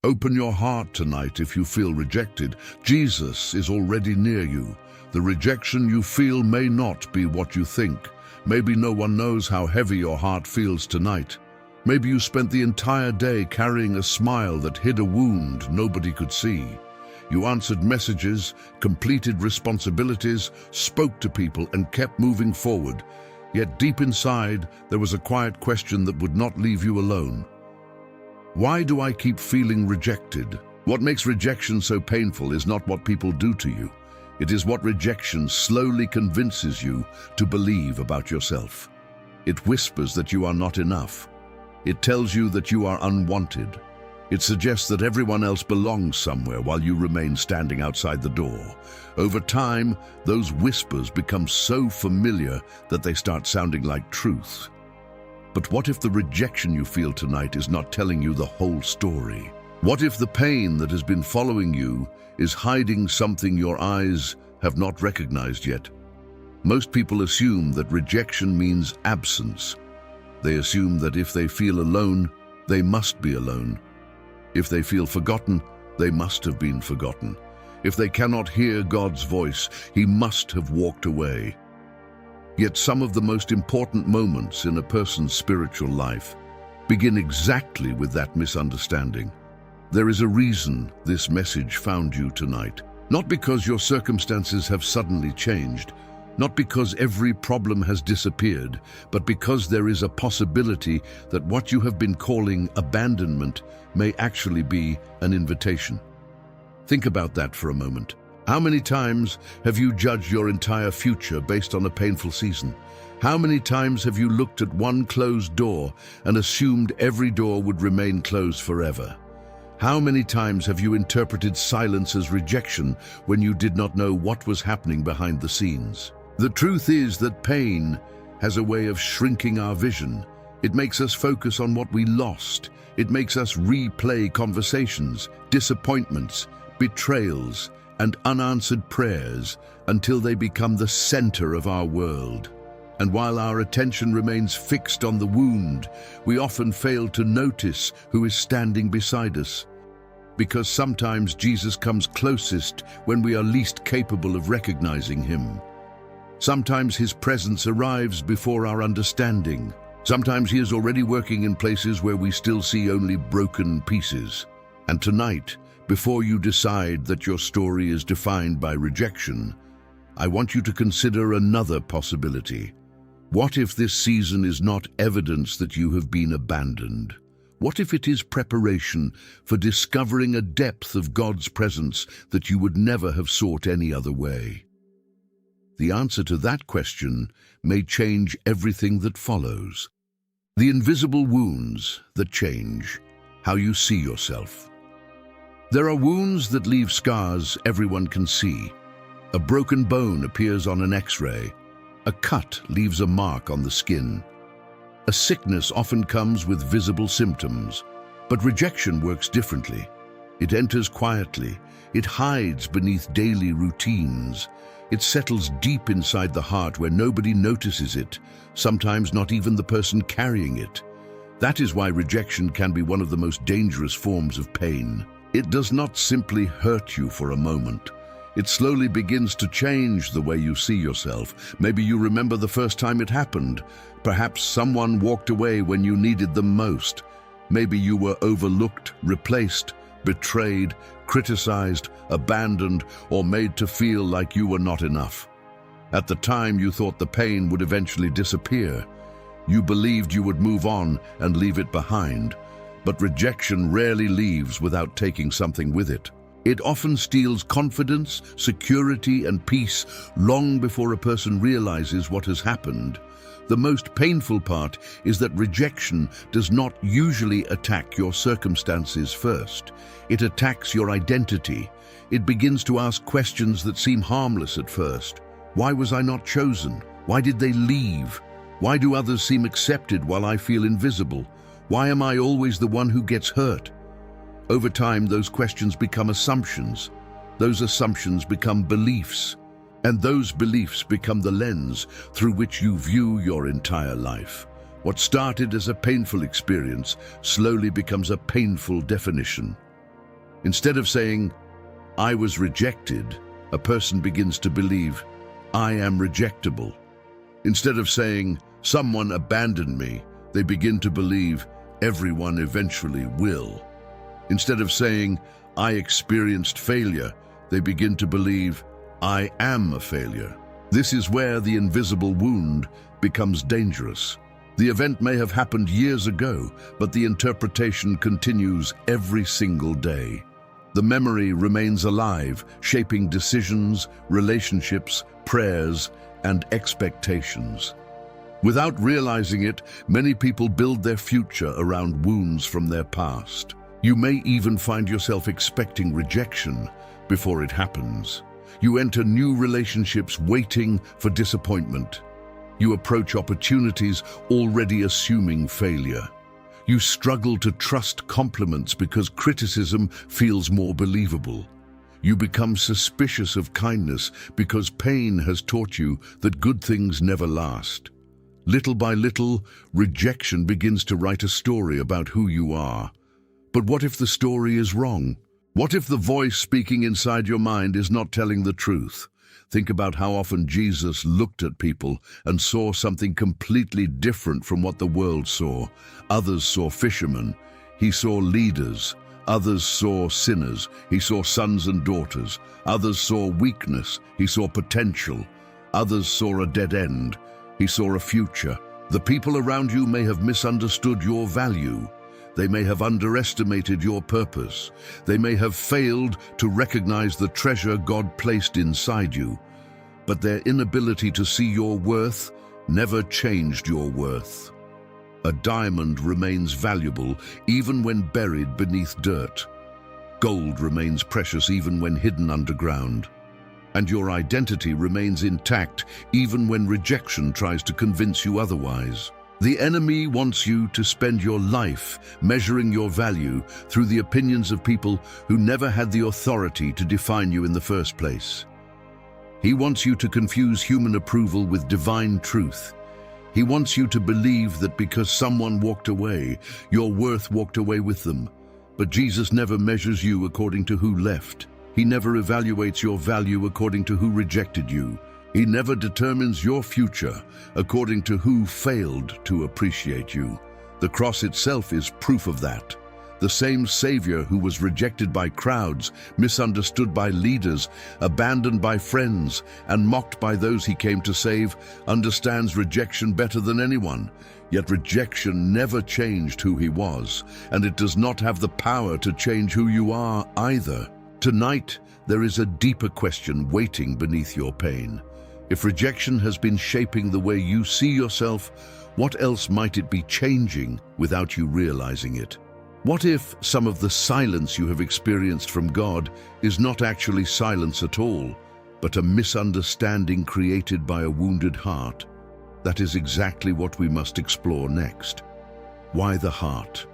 Open your heart tonight if you feel rejected. Jesus is already near you. The rejection you feel may not be what you think. Maybe no one knows how heavy your heart feels tonight. Maybe you spent the entire day carrying a smile that hid a wound nobody could see. You answered messages, completed responsibilities, spoke to people, and kept moving forward. Yet deep inside, there was a quiet question that would not leave you alone. Why do I keep feeling rejected? What makes rejection so painful is not what people do to you. It is what rejection slowly convinces you to believe about yourself. It whispers that you are not enough. It tells you that you are unwanted. It suggests that everyone else belongs somewhere while you remain standing outside the door. Over time, those whispers become so familiar that they start sounding like truth. But what if the rejection you feel tonight is not telling you the whole story? What if the pain that has been following you is hiding something your eyes have not recognized yet? Most people assume that rejection means absence. They assume that if they feel alone, they must be alone. If they feel forgotten, they must have been forgotten. If they cannot hear God's voice, He must have walked away. Yet some of the most important moments in a person's spiritual life begin exactly with that misunderstanding. There is a reason this message found you tonight. Not because your circumstances have suddenly changed, not because every problem has disappeared, but because there is a possibility that what you have been calling abandonment may actually be an invitation. Think about that for a moment. How many times have you judged your entire future based on a painful season? How many times have you looked at one closed door and assumed every door would remain closed forever? How many times have you interpreted silence as rejection when you did not know what was happening behind the scenes? The truth is that pain has a way of shrinking our vision. It makes us focus on what we lost. It makes us replay conversations, disappointments, betrayals, and unanswered prayers until they become the center of our world. And while our attention remains fixed on the wound, we often fail to notice who is standing beside us. Because sometimes Jesus comes closest when we are least capable of recognizing Him. Sometimes His presence arrives before our understanding. Sometimes He is already working in places where we still see only broken pieces. And tonight, before you decide that your story is defined by rejection, I want you to consider another possibility. What if this season is not evidence that you have been abandoned? What if it is preparation for discovering a depth of God's presence that you would never have sought any other way? The answer to that question may change everything that follows. The invisible wounds that change how you see yourself. There are wounds that leave scars everyone can see. A broken bone appears on an X-ray. A cut leaves a mark on the skin. A sickness often comes with visible symptoms, but rejection works differently. It enters quietly. It hides beneath daily routines. It settles deep inside the heart where nobody notices it, sometimes not even the person carrying it. That is why rejection can be one of the most dangerous forms of pain. It does not simply hurt you for a moment. It slowly begins to change the way you see yourself. Maybe you remember the first time it happened. Perhaps someone walked away when you needed them most. Maybe you were overlooked, replaced, betrayed, criticized, abandoned, or made to feel like you were not enough. At the time, you thought the pain would eventually disappear. You believed you would move on and leave it behind. But rejection rarely leaves without taking something with it. It often steals confidence, security, and peace long before a person realizes what has happened. The most painful part is that rejection does not usually attack your circumstances first. It attacks your identity. It begins to ask questions that seem harmless at first. Why was I not chosen? Why did they leave? Why do others seem accepted while I feel invisible? Why am I always the one who gets hurt? Over time, those questions become assumptions. Those assumptions become beliefs. And those beliefs become the lens through which you view your entire life. What started as a painful experience slowly becomes a painful definition. Instead of saying, "I was rejected," a person begins to believe, "I am rejectable." Instead of saying, "Someone abandoned me," they begin to believe, "Everyone eventually will." Instead of saying, "I experienced failure," they begin to believe, "I am a failure." This is where the invisible wound becomes dangerous. The event may have happened years ago, but the interpretation continues every single day. The memory remains alive, shaping decisions, relationships, prayers, and expectations. Without realizing it, many people build their future around wounds from their past. You may even find yourself expecting rejection before it happens. You enter new relationships waiting for disappointment. You approach opportunities already assuming failure. You struggle to trust compliments because criticism feels more believable. You become suspicious of kindness because pain has taught you that good things never last. Little by little, rejection begins to write a story about who you are. But what if the story is wrong? What if the voice speaking inside your mind is not telling the truth? Think about how often Jesus looked at people and saw something completely different from what the world saw. Others saw fishermen. He saw leaders. Others saw sinners. He saw sons and daughters. Others saw weakness. He saw potential. Others saw a dead end. He saw a future. The people around you may have misunderstood your value. They may have underestimated your purpose. They may have failed to recognize the treasure God placed inside you. But their inability to see your worth never changed your worth. A diamond remains valuable even when buried beneath dirt. Gold remains precious even when hidden underground. And your identity remains intact even when rejection tries to convince you otherwise. The enemy wants you to spend your life measuring your value through the opinions of people who never had the authority to define you in the first place. He wants you to confuse human approval with divine truth. He wants you to believe that because someone walked away, your worth walked away with them. But Jesus never measures you according to who left. He never evaluates your value according to who rejected you. He never determines your future according to who failed to appreciate you. The cross itself is proof of that. The same Savior who was rejected by crowds, misunderstood by leaders, abandoned by friends, and mocked by those he came to save, understands rejection better than anyone. Yet rejection never changed who he was, and it does not have the power to change who you are either. Tonight, there is a deeper question waiting beneath your pain. If rejection has been shaping the way you see yourself, what else might it be changing without you realizing it? What if some of the silence you have experienced from God is not actually silence at all, but a misunderstanding created by a wounded heart? That is exactly what we must explore next. Why the heart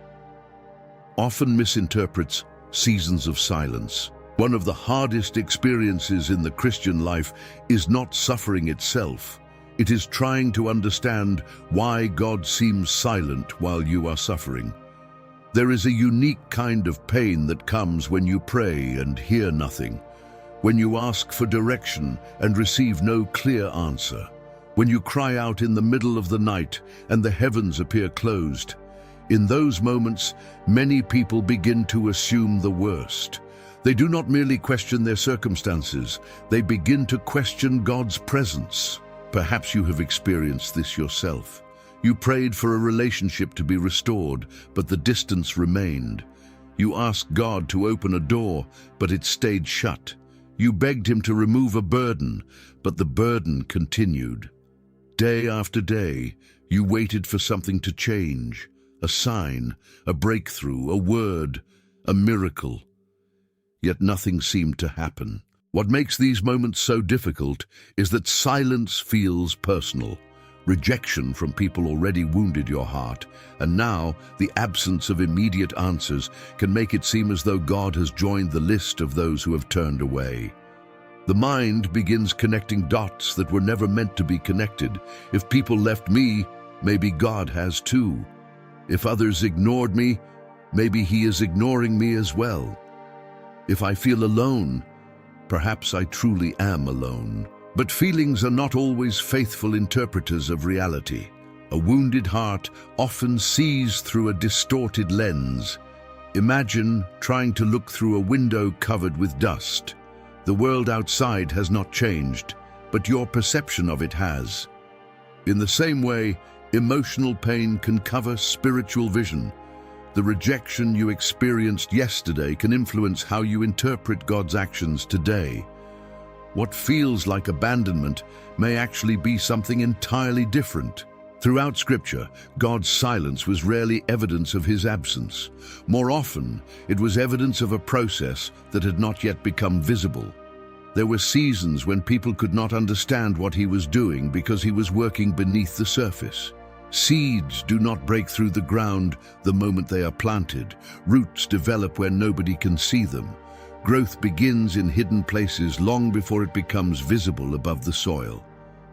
often misinterprets seasons of silence. One of the hardest experiences in the Christian life is not suffering itself. It is trying to understand why God seems silent while you are suffering. There is a unique kind of pain that comes when you pray and hear nothing, when you ask for direction and receive no clear answer, when you cry out in the middle of the night and the heavens appear closed. In those moments, many people begin to assume the worst. They do not merely question their circumstances, they begin to question God's presence. Perhaps you have experienced this yourself. You prayed for a relationship to be restored, but the distance remained. You asked God to open a door, but it stayed shut. You begged him to remove a burden, but the burden continued. Day after day, you waited for something to change, a sign, a breakthrough, a word, a miracle. Yet nothing seemed to happen. What makes these moments so difficult is that silence feels personal. Rejection from people already wounded your heart, and now the absence of immediate answers can make it seem as though God has joined the list of those who have turned away. The mind begins connecting dots that were never meant to be connected. If people left me, maybe God has too. If others ignored me, maybe he is ignoring me as well. If I feel alone, perhaps I truly am alone. But feelings are not always faithful interpreters of reality. A wounded heart often sees through a distorted lens. Imagine trying to look through a window covered with dust. The world outside has not changed, but your perception of it has. In the same way, emotional pain can cover spiritual vision. The rejection you experienced yesterday can influence how you interpret God's actions today. What feels like abandonment may actually be something entirely different. Throughout Scripture, God's silence was rarely evidence of his absence. More often, it was evidence of a process that had not yet become visible. There were seasons when people could not understand what he was doing because he was working beneath the surface. Seeds do not break through the ground the moment they are planted. Roots develop where nobody can see them. Growth begins in hidden places long before it becomes visible above the soil.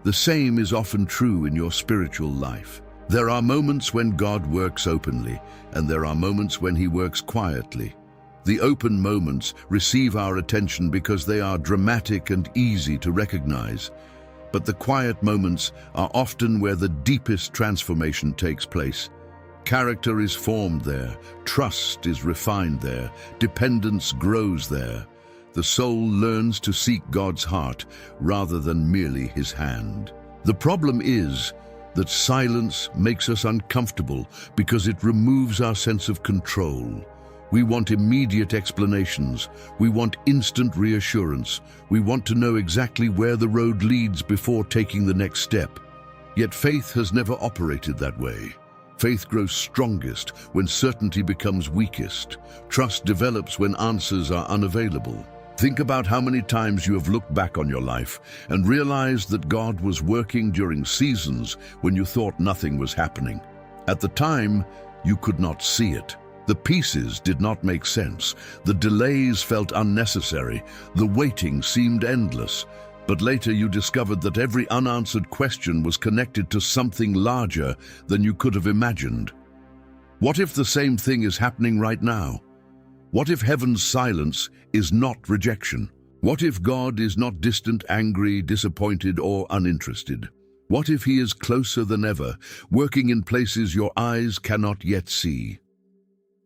The same is often true in your spiritual life. There are moments when God works openly, and there are moments when he works quietly. The open moments receive our attention because they are dramatic and easy to recognize. But the quiet moments are often where the deepest transformation takes place. Character is formed there, trust is refined there, dependence grows there. The soul learns to seek God's heart rather than merely his hand. The problem is that silence makes us uncomfortable because it removes our sense of control. We want immediate explanations. We want instant reassurance. We want to know exactly where the road leads before taking the next step. Yet faith has never operated that way. Faith grows strongest when certainty becomes weakest. Trust develops when answers are unavailable. Think about how many times you have looked back on your life and realized that God was working during seasons when you thought nothing was happening. At the time, you could not see it. The pieces did not make sense. The delays felt unnecessary. The waiting seemed endless. But later you discovered that every unanswered question was connected to something larger than you could have imagined. What if the same thing is happening right now? What if heaven's silence is not rejection? What if God is not distant, angry, disappointed, or uninterested? What if he is closer than ever, working in places your eyes cannot yet see?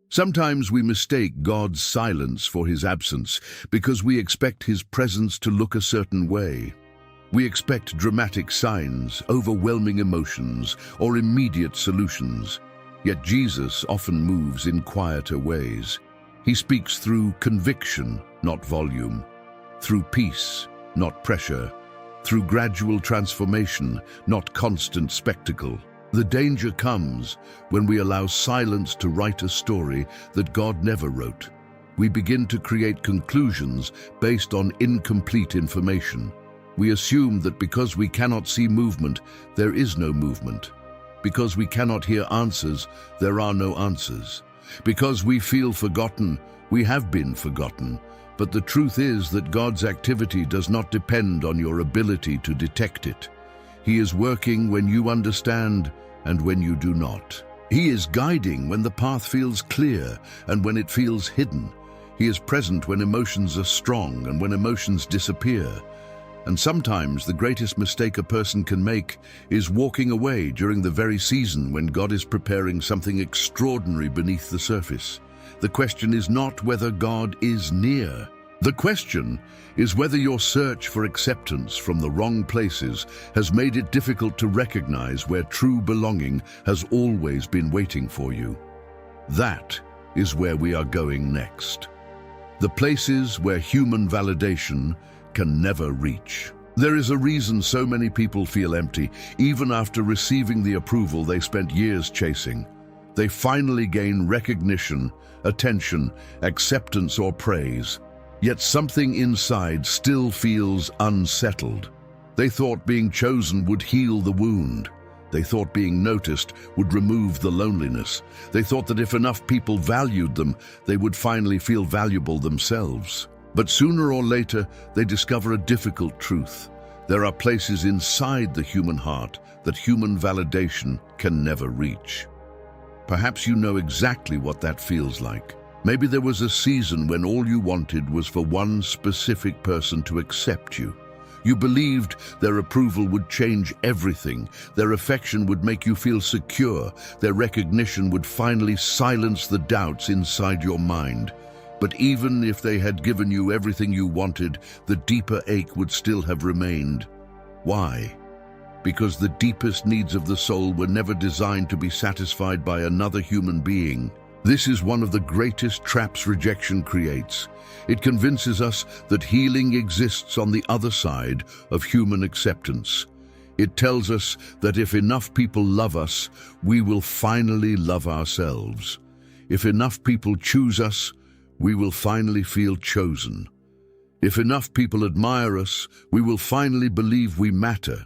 Sometimes we mistake God's silence for his absence because we expect his presence to look a certain way. We expect dramatic signs, overwhelming emotions, or immediate solutions. Yet Jesus often moves in quieter ways. He speaks through conviction, not volume, through peace, not pressure, through gradual transformation, not constant spectacle. The danger comes when we allow silence to write a story that God never wrote. We begin to create conclusions based on incomplete information. We assume that because we cannot see movement, there is no movement. Because we cannot hear answers, there are no answers. Because we feel forgotten, we have been forgotten. But the truth is that God's activity does not depend on your ability to detect it. He is working when you understand and when you do not. He is guiding when the path feels clear and when it feels hidden. He is present when emotions are strong and when emotions disappear. And sometimes the greatest mistake a person can make is walking away during the very season when God is preparing something extraordinary beneath the surface. The question is not whether God is near. The question is whether your search for acceptance from the wrong places has made it difficult to recognize where true belonging has always been waiting for you. That is where we are going next. The places where human validation can never reach. There is a reason so many people feel empty, even after receiving the approval they spent years chasing. They finally gain recognition, attention, acceptance, or praise. Yet something inside still feels unsettled. They thought being chosen would heal the wound. They thought being noticed would remove the loneliness. They thought that if enough people valued them, they would finally feel valuable themselves. But sooner or later, they discover a difficult truth. There are places inside the human heart that human validation can never reach. Perhaps you know exactly what that feels like. Maybe there was a season when all you wanted was for one specific person to accept you. You believed their approval would change everything, their affection would make you feel secure, their recognition would finally silence the doubts inside your mind. But even if they had given you everything you wanted, the deeper ache would still have remained. Why? Because the deepest needs of the soul were never designed to be satisfied by another human being. This is one of the greatest traps rejection creates. It convinces us that healing exists on the other side of human acceptance. It tells us that if enough people love us, we will finally love ourselves. If enough people choose us, we will finally feel chosen. If enough people admire us, we will finally believe we matter.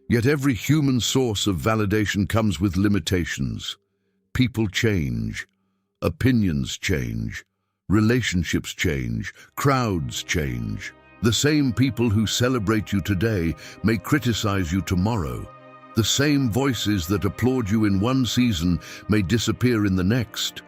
Yet every human source of validation comes with limitations. People change. Opinions change. Relationships change. Crowds change. The same people who celebrate you today may criticize you tomorrow. The same voices that applaud you in one season may disappear in the next.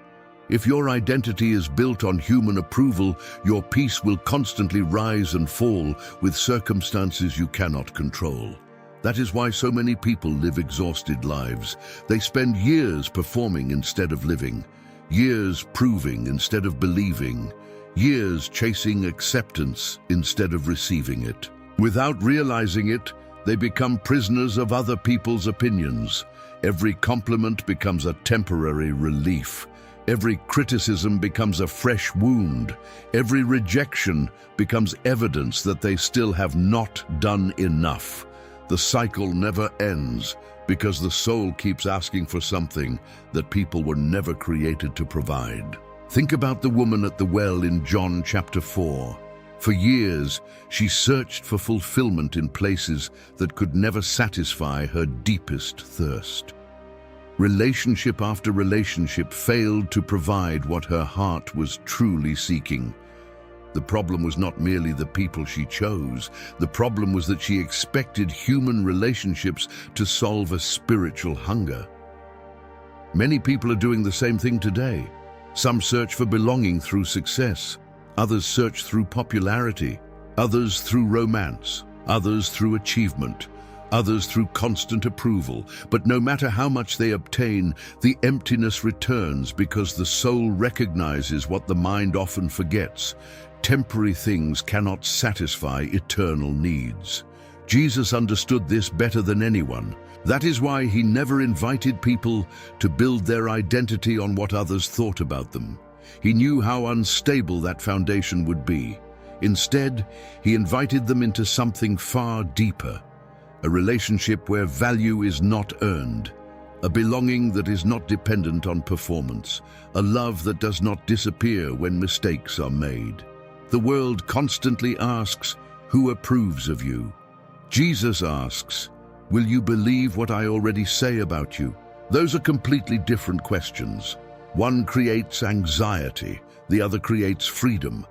If your identity is built on human approval, your peace will constantly rise and fall with circumstances you cannot control. That is why so many people live exhausted lives. They spend years performing instead of living, years proving instead of believing, years chasing acceptance instead of receiving it. Without realizing it, they become prisoners of other people's opinions. Every compliment becomes a temporary relief. Every criticism becomes a fresh wound. Every rejection becomes evidence that they still have not done enough. The cycle never ends because the soul keeps asking for something that people were never created to provide. Think about the woman at the well in John chapter 4. For years, she searched for fulfillment in places that could never satisfy her deepest thirst. Relationship after relationship failed to provide what her heart was truly seeking. The problem was not merely the people she chose. The problem was that she expected human relationships to solve a spiritual hunger. Many people are doing the same thing today. Some search for belonging through success. Others search through popularity. Others through romance. Others through achievement. Others through constant approval. But no matter how much they obtain, the emptiness returns because the soul recognizes what the mind often forgets. Temporary things cannot satisfy eternal needs. Jesus understood this better than anyone. That is why he never invited people to build their identity on what others thought about them. He knew how unstable that foundation would be. Instead, he invited them into something far deeper. A relationship where value is not earned, a belonging that is not dependent on performance, a love that does not disappear when mistakes are made. The world constantly asks, who approves of you? Jesus asks, will you believe what I already say about you? Those are completely different questions. One creates anxiety, the other creates freedom.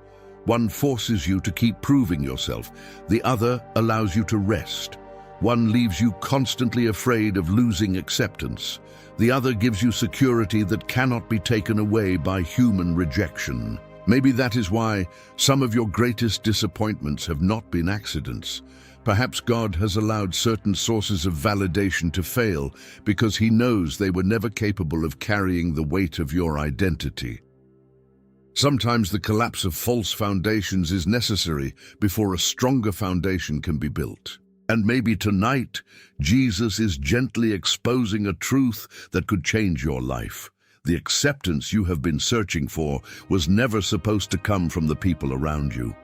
One forces you to keep proving yourself, the other allows you to rest. One leaves you constantly afraid of losing acceptance. The other gives you security that cannot be taken away by human rejection. Maybe that is why some of your greatest disappointments have not been accidents. Perhaps God has allowed certain sources of validation to fail because he knows they were never capable of carrying the weight of your identity. Sometimes the collapse of false foundations is necessary before a stronger foundation can be built. And maybe tonight, Jesus is gently exposing a truth that could change your life. The acceptance you have been searching for was never supposed to come from the people around you.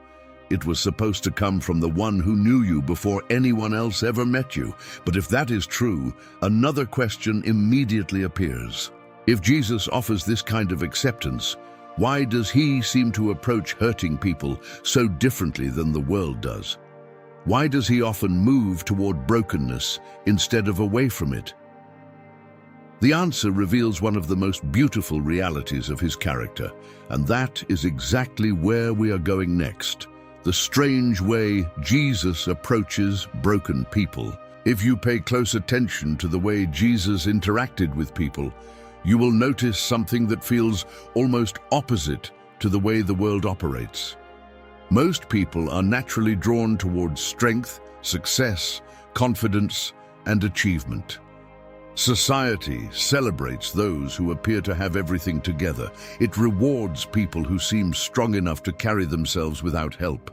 It was supposed to come from the one who knew you before anyone else ever met you. But if that is true, another question immediately appears. If Jesus offers this kind of acceptance, why does he seem to approach hurting people so differently than the world does? Why does he often move toward brokenness instead of away from it? The answer reveals one of the most beautiful realities of his character, and that is exactly where we are going next. The strange way Jesus approaches broken people. If you pay close attention to the way Jesus interacted with people, you will notice something that feels almost opposite to the way the world operates. Most people are naturally drawn towards strength, success, confidence, and achievement. Society celebrates those who appear to have everything together. It rewards people who seem strong enough to carry themselves without help.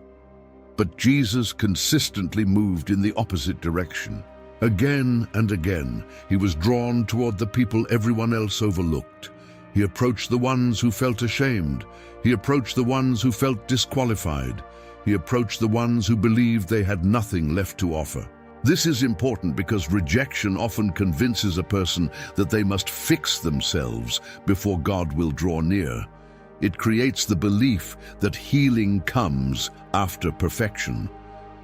But Jesus consistently moved in the opposite direction. Again and again, he was drawn toward the people everyone else overlooked. He approached the ones who felt ashamed. He approached the ones who felt disqualified. He approached the ones who believed they had nothing left to offer. This is important because rejection often convinces a person that they must fix themselves before God will draw near. It creates the belief that healing comes after perfection,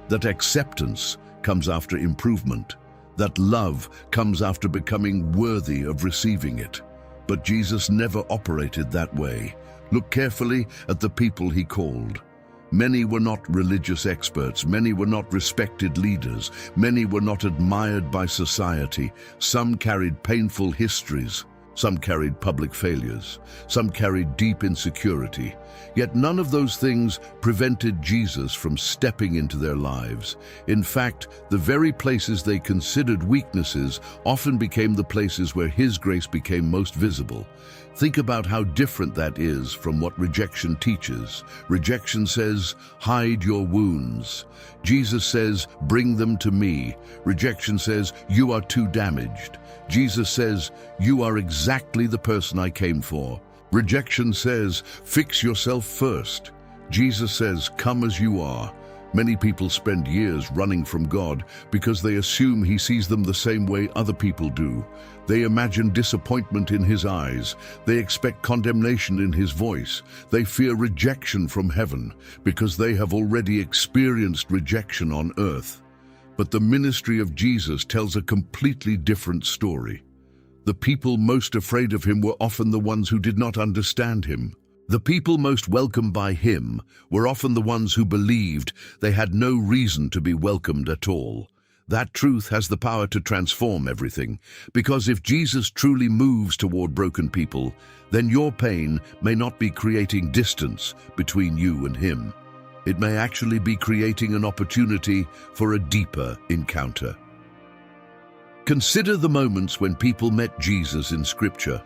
that acceptance comes after improvement, that love comes after becoming worthy of receiving it. But Jesus never operated that way. Look carefully at the people he called. Many were not religious experts. Many were not respected leaders. Many were not admired by society. Some carried painful histories. Some carried public failures. Some carried deep insecurity. Yet none of those things prevented Jesus from stepping into their lives. In fact, the very places they considered weaknesses often became the places where his grace became most visible. Think about how different that is from what rejection teaches. Rejection says, hide your wounds. Jesus says, bring them to me. Rejection says, you are too damaged. Jesus says, you are exactly the person I came for. Rejection says, fix yourself first. Jesus says, come as you are. Many people spend years running from God because they assume he sees them the same way other people do. They imagine disappointment in his eyes. They expect condemnation in his voice. They fear rejection from heaven because they have already experienced rejection on earth. But the ministry of Jesus tells a completely different story. The people most afraid of him were often the ones who did not understand him. The people most welcomed by him were often the ones who believed they had no reason to be welcomed at all. That truth has the power to transform everything, because if Jesus truly moves toward broken people, then your pain may not be creating distance between you and him. It may actually be creating an opportunity for a deeper encounter. Consider the moments when people met Jesus in Scripture.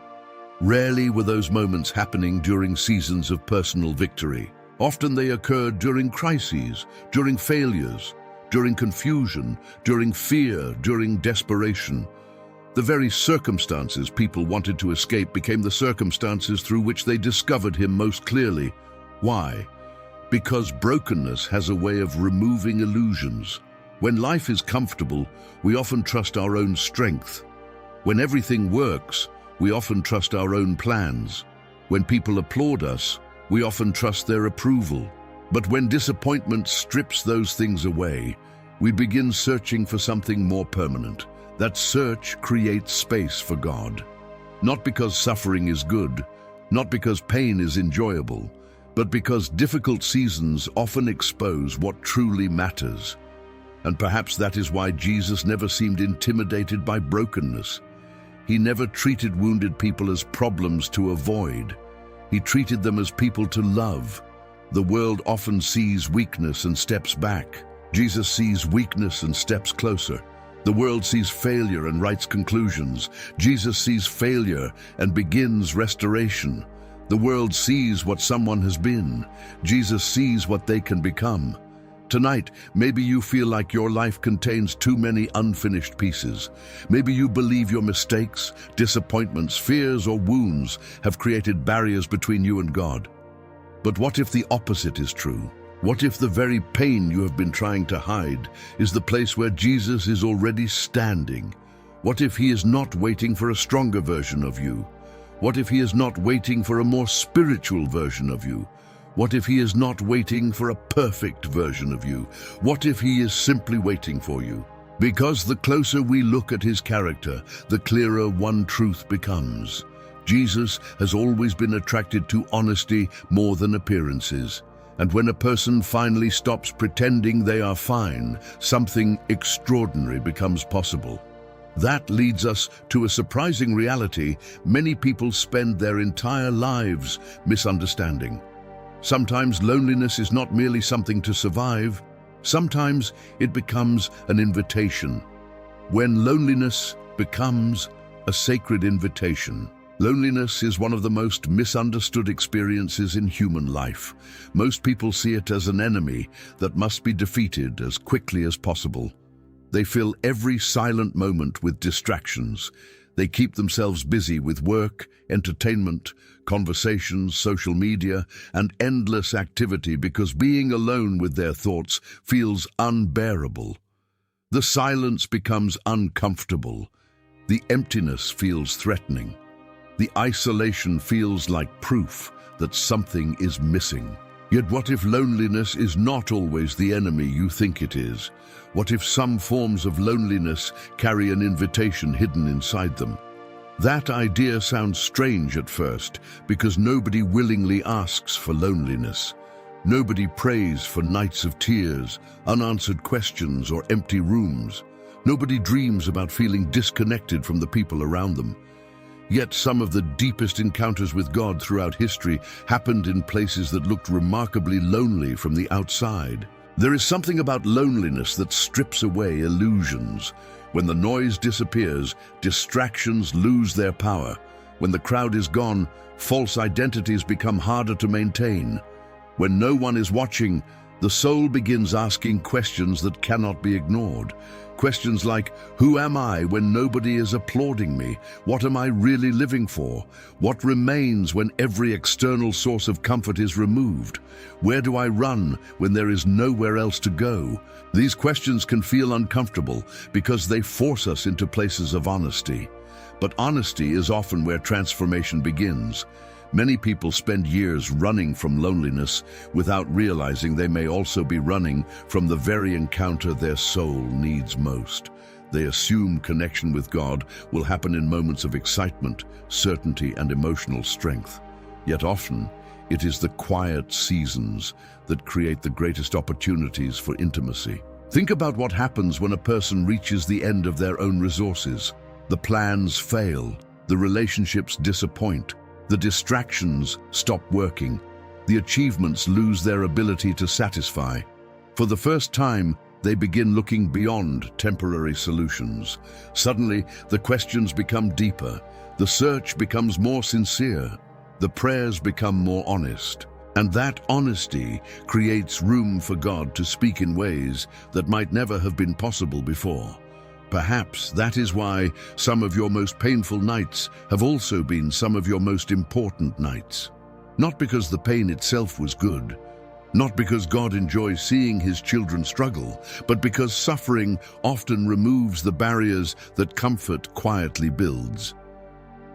Rarely were those moments happening during seasons of personal victory. Often they occurred during crises, during failures, during confusion, during fear, during desperation. The very circumstances people wanted to escape became the circumstances through which they discovered him most clearly. Why? Because brokenness has a way of removing illusions. When life is comfortable, we often trust our own strength. When everything works, we often trust our own plans. When people applaud us, we often trust their approval. But when disappointment strips those things away, we begin searching for something more permanent. That search creates space for God. Not because suffering is good, not because pain is enjoyable, but because difficult seasons often expose what truly matters. And perhaps that is why Jesus never seemed intimidated by brokenness. He never treated wounded people as problems to avoid. He treated them as people to love. The world often sees weakness and steps back. Jesus sees weakness and steps closer. The world sees failure and writes conclusions. Jesus sees failure and begins restoration. The world sees what someone has been. Jesus sees what they can become. Tonight, maybe you feel like your life contains too many unfinished pieces. Maybe you believe your mistakes, disappointments, fears, or wounds have created barriers between you and God. But what if the opposite is true? What if the very pain you have been trying to hide is the place where Jesus is already standing? What if he is not waiting for a stronger version of you? What if he is not waiting for a more spiritual version of you? What if he is not waiting for a perfect version of you? What if he is simply waiting for you? Because the closer we look at his character, the clearer one truth becomes. Jesus has always been attracted to honesty more than appearances. And when a person finally stops pretending they are fine, something extraordinary becomes possible. That leads us to a surprising reality many people spend their entire lives misunderstanding. Sometimes loneliness is not merely something to survive. Sometimes it becomes an invitation. When loneliness becomes a sacred invitation. Loneliness is one of the most misunderstood experiences in human life. Most people see it as an enemy that must be defeated as quickly as possible. They fill every silent moment with distractions. They keep themselves busy with work, entertainment, conversations, social media, and endless activity because being alone with their thoughts feels unbearable. The silence becomes uncomfortable. The emptiness feels threatening. The isolation feels like proof that something is missing. Yet what if loneliness is not always the enemy you think it is? What if some forms of loneliness carry an invitation hidden inside them? That idea sounds strange at first because nobody willingly asks for loneliness. Nobody prays for nights of tears, unanswered questions, or empty rooms. Nobody dreams about feeling disconnected from the people around them. Yet some of the deepest encounters with God throughout history happened in places that looked remarkably lonely from the outside. There is something about loneliness that strips away illusions. When the noise disappears, distractions lose their power. When the crowd is gone, false identities become harder to maintain. When no one is watching, the soul begins asking questions that cannot be ignored. Questions like, who am I when nobody is applauding me? What am I really living for? What remains when every external source of comfort is removed? Where do I run when there is nowhere else to go? These questions can feel uncomfortable because they force us into places of honesty. But honesty is often where transformation begins. Many people spend years running from loneliness without realizing they may also be running from the very encounter their soul needs most. They assume connection with God will happen in moments of excitement, certainty, and emotional strength. Yet often, it is the quiet seasons that create the greatest opportunities for intimacy. Think about what happens when a person reaches the end of their own resources. The plans fail, the relationships disappoint, the distractions stop working, the achievements lose their ability to satisfy. For the first time, they begin looking beyond temporary solutions. Suddenly, the questions become deeper, the search becomes more sincere, the prayers become more honest. And that honesty creates room for God to speak in ways that might never have been possible before. Perhaps that is why some of your most painful nights have also been some of your most important nights. Not because the pain itself was good, not because God enjoys seeing his children struggle, but because suffering often removes the barriers that comfort quietly builds.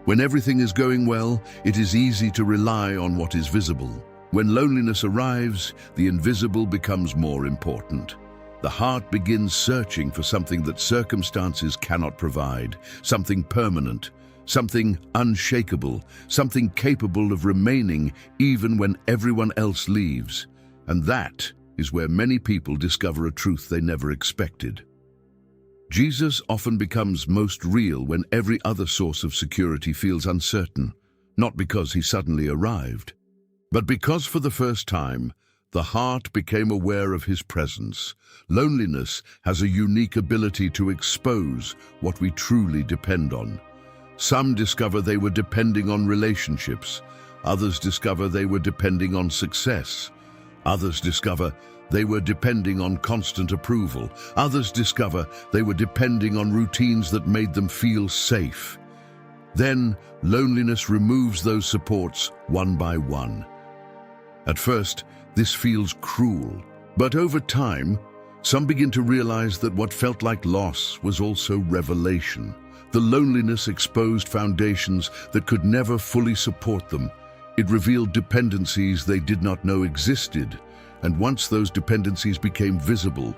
When everything is going well, it is easy to rely on what is visible. When loneliness arrives, the invisible becomes more important. The heart begins searching for something that circumstances cannot provide, something permanent, something unshakable, something capable of remaining even when everyone else leaves. And that is where many people discover a truth they never expected. Jesus often becomes most real when every other source of security feels uncertain, not because he suddenly arrived, but because for the first time, the heart became aware of his presence. Loneliness has a unique ability to expose what we truly depend on. Some discover they were depending on relationships. Others discover they were depending on success. Others discover they were depending on constant approval. Others discover they were depending on routines that made them feel safe. Then, loneliness removes those supports one by one. At first, this feels cruel, but over time, some begin to realize that what felt like loss was also revelation. The loneliness exposed foundations that could never fully support them. It revealed dependencies they did not know existed, and once those dependencies became visible,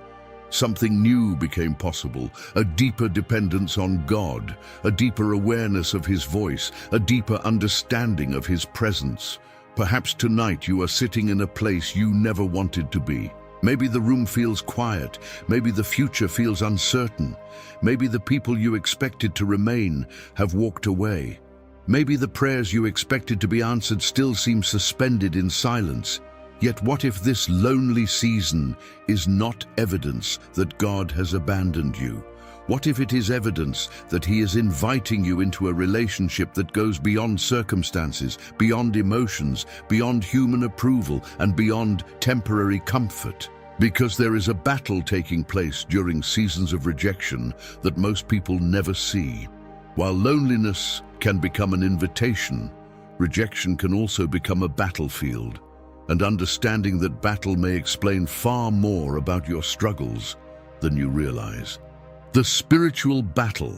something new became possible, a deeper dependence on God, a deeper awareness of his voice, a deeper understanding of his presence. Perhaps tonight you are sitting in a place you never wanted to be. Maybe the room feels quiet. Maybe the future feels uncertain. Maybe the people you expected to remain have walked away. Maybe the prayers you expected to be answered still seem suspended in silence. Yet what if this lonely season is not evidence that God has abandoned you? What if it is evidence that He is inviting you into a relationship that goes beyond circumstances, beyond emotions, beyond human approval, and beyond temporary comfort? Because there is a battle taking place during seasons of rejection that most people never see. While loneliness can become an invitation, rejection can also become a battlefield. And understanding that battle may explain far more about your struggles than you realize. The spiritual battle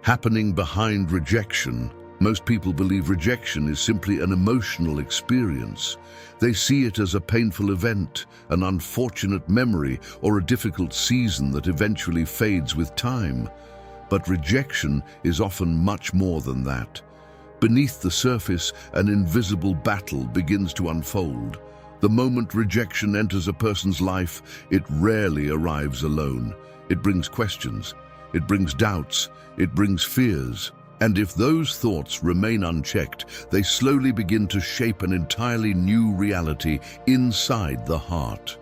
happening behind rejection. Most people believe rejection is simply an emotional experience. They see it as a painful event, an unfortunate memory, or a difficult season that eventually fades with time. But rejection is often much more than that. Beneath the surface, an invisible battle begins to unfold. The moment rejection enters a person's life, it rarely arrives alone. It brings questions, it brings doubts, it brings fears. And if those thoughts remain unchecked, they slowly begin to shape an entirely new reality inside the heart.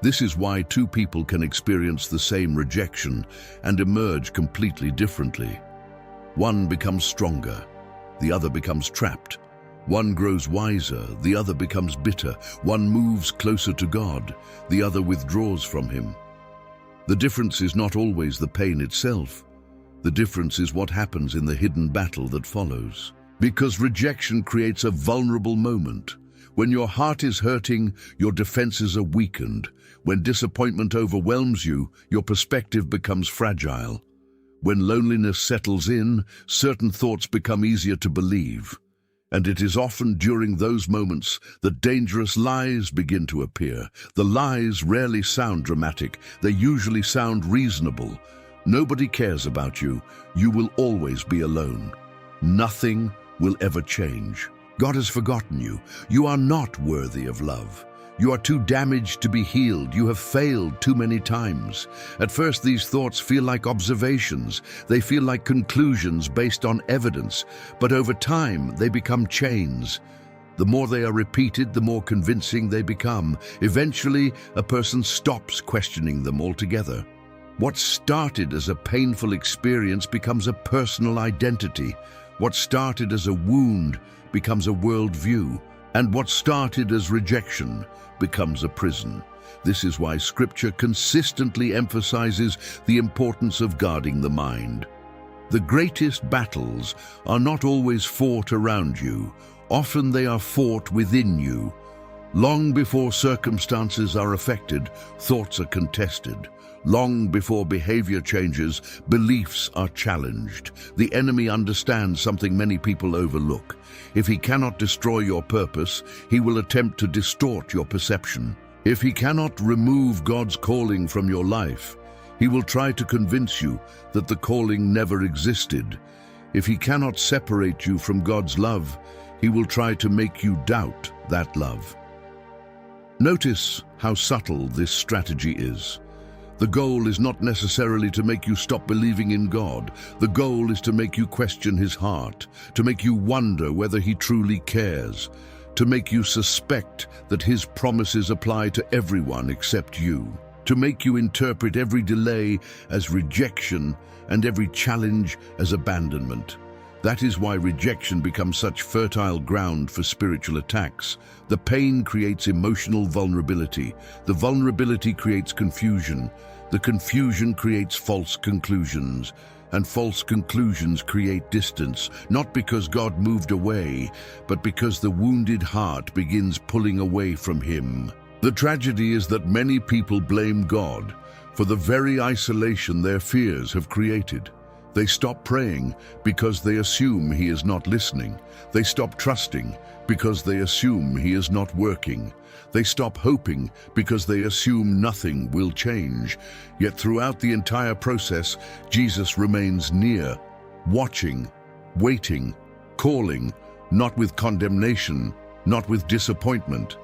This is why two people can experience the same rejection and emerge completely differently. One becomes stronger, the other becomes trapped. One grows wiser, the other becomes bitter. One moves closer to God, the other withdraws from Him. The difference is not always the pain itself. The difference is what happens in the hidden battle that follows. Because rejection creates a vulnerable moment. When your heart is hurting, your defenses are weakened. When disappointment overwhelms you, your perspective becomes fragile. When loneliness settles in, certain thoughts become easier to believe. And it is often during those moments that dangerous lies begin to appear. The lies rarely sound dramatic. They usually sound reasonable. Nobody cares about you. You will always be alone. Nothing will ever change. God has forgotten you. You are not worthy of love. You are too damaged to be healed. You have failed too many times. At first, these thoughts feel like observations. They feel like conclusions based on evidence. But over time, they become chains. The more they are repeated, the more convincing they become. Eventually, a person stops questioning them altogether. What started as a painful experience becomes a personal identity. What started as a wound becomes a worldview. And what started as rejection becomes a prison. This is why Scripture consistently emphasizes the importance of guarding the mind. The greatest battles are not always fought around you. Often they are fought within you. Long before circumstances are affected, thoughts are contested. Long before behavior changes, beliefs are challenged. The enemy understands something many people overlook. If he cannot destroy your purpose, he will attempt to distort your perception. If he cannot remove God's calling from your life, he will try to convince you that the calling never existed. If he cannot separate you from God's love, he will try to make you doubt that love. Notice how subtle this strategy is. The goal is not necessarily to make you stop believing in God. The goal is to make you question His heart, to make you wonder whether He truly cares, to make you suspect that His promises apply to everyone except you, to make you interpret every delay as rejection and every challenge as abandonment. That is why rejection becomes such fertile ground for spiritual attacks. The pain creates emotional vulnerability. The vulnerability creates confusion. The confusion creates false conclusions. And false conclusions create distance, not because God moved away, but because the wounded heart begins pulling away from Him. The tragedy is that many people blame God for the very isolation their fears have created. They stop praying because they assume He is not listening. They stop trusting because they assume He is not working. They stop hoping because they assume nothing will change. Yet throughout the entire process, Jesus remains near, watching, waiting, calling, not with condemnation, not with disappointment,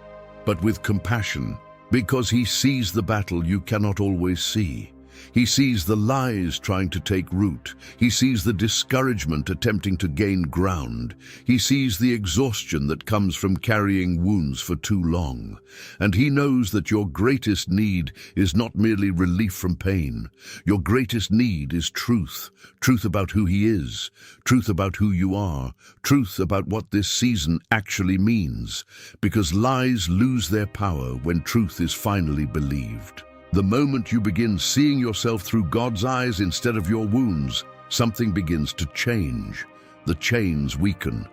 but with compassion, because He sees the battle you cannot always see. He sees the lies trying to take root. He sees the discouragement attempting to gain ground. He sees the exhaustion that comes from carrying wounds for too long. And he knows that your greatest need is not merely relief from pain. Your greatest need is truth. Truth about who he is. Truth about who you are. Truth about what this season actually means. Because lies lose their power when truth is finally believed. The moment you begin seeing yourself through God's eyes instead of your wounds, something begins to change. The chains weaken.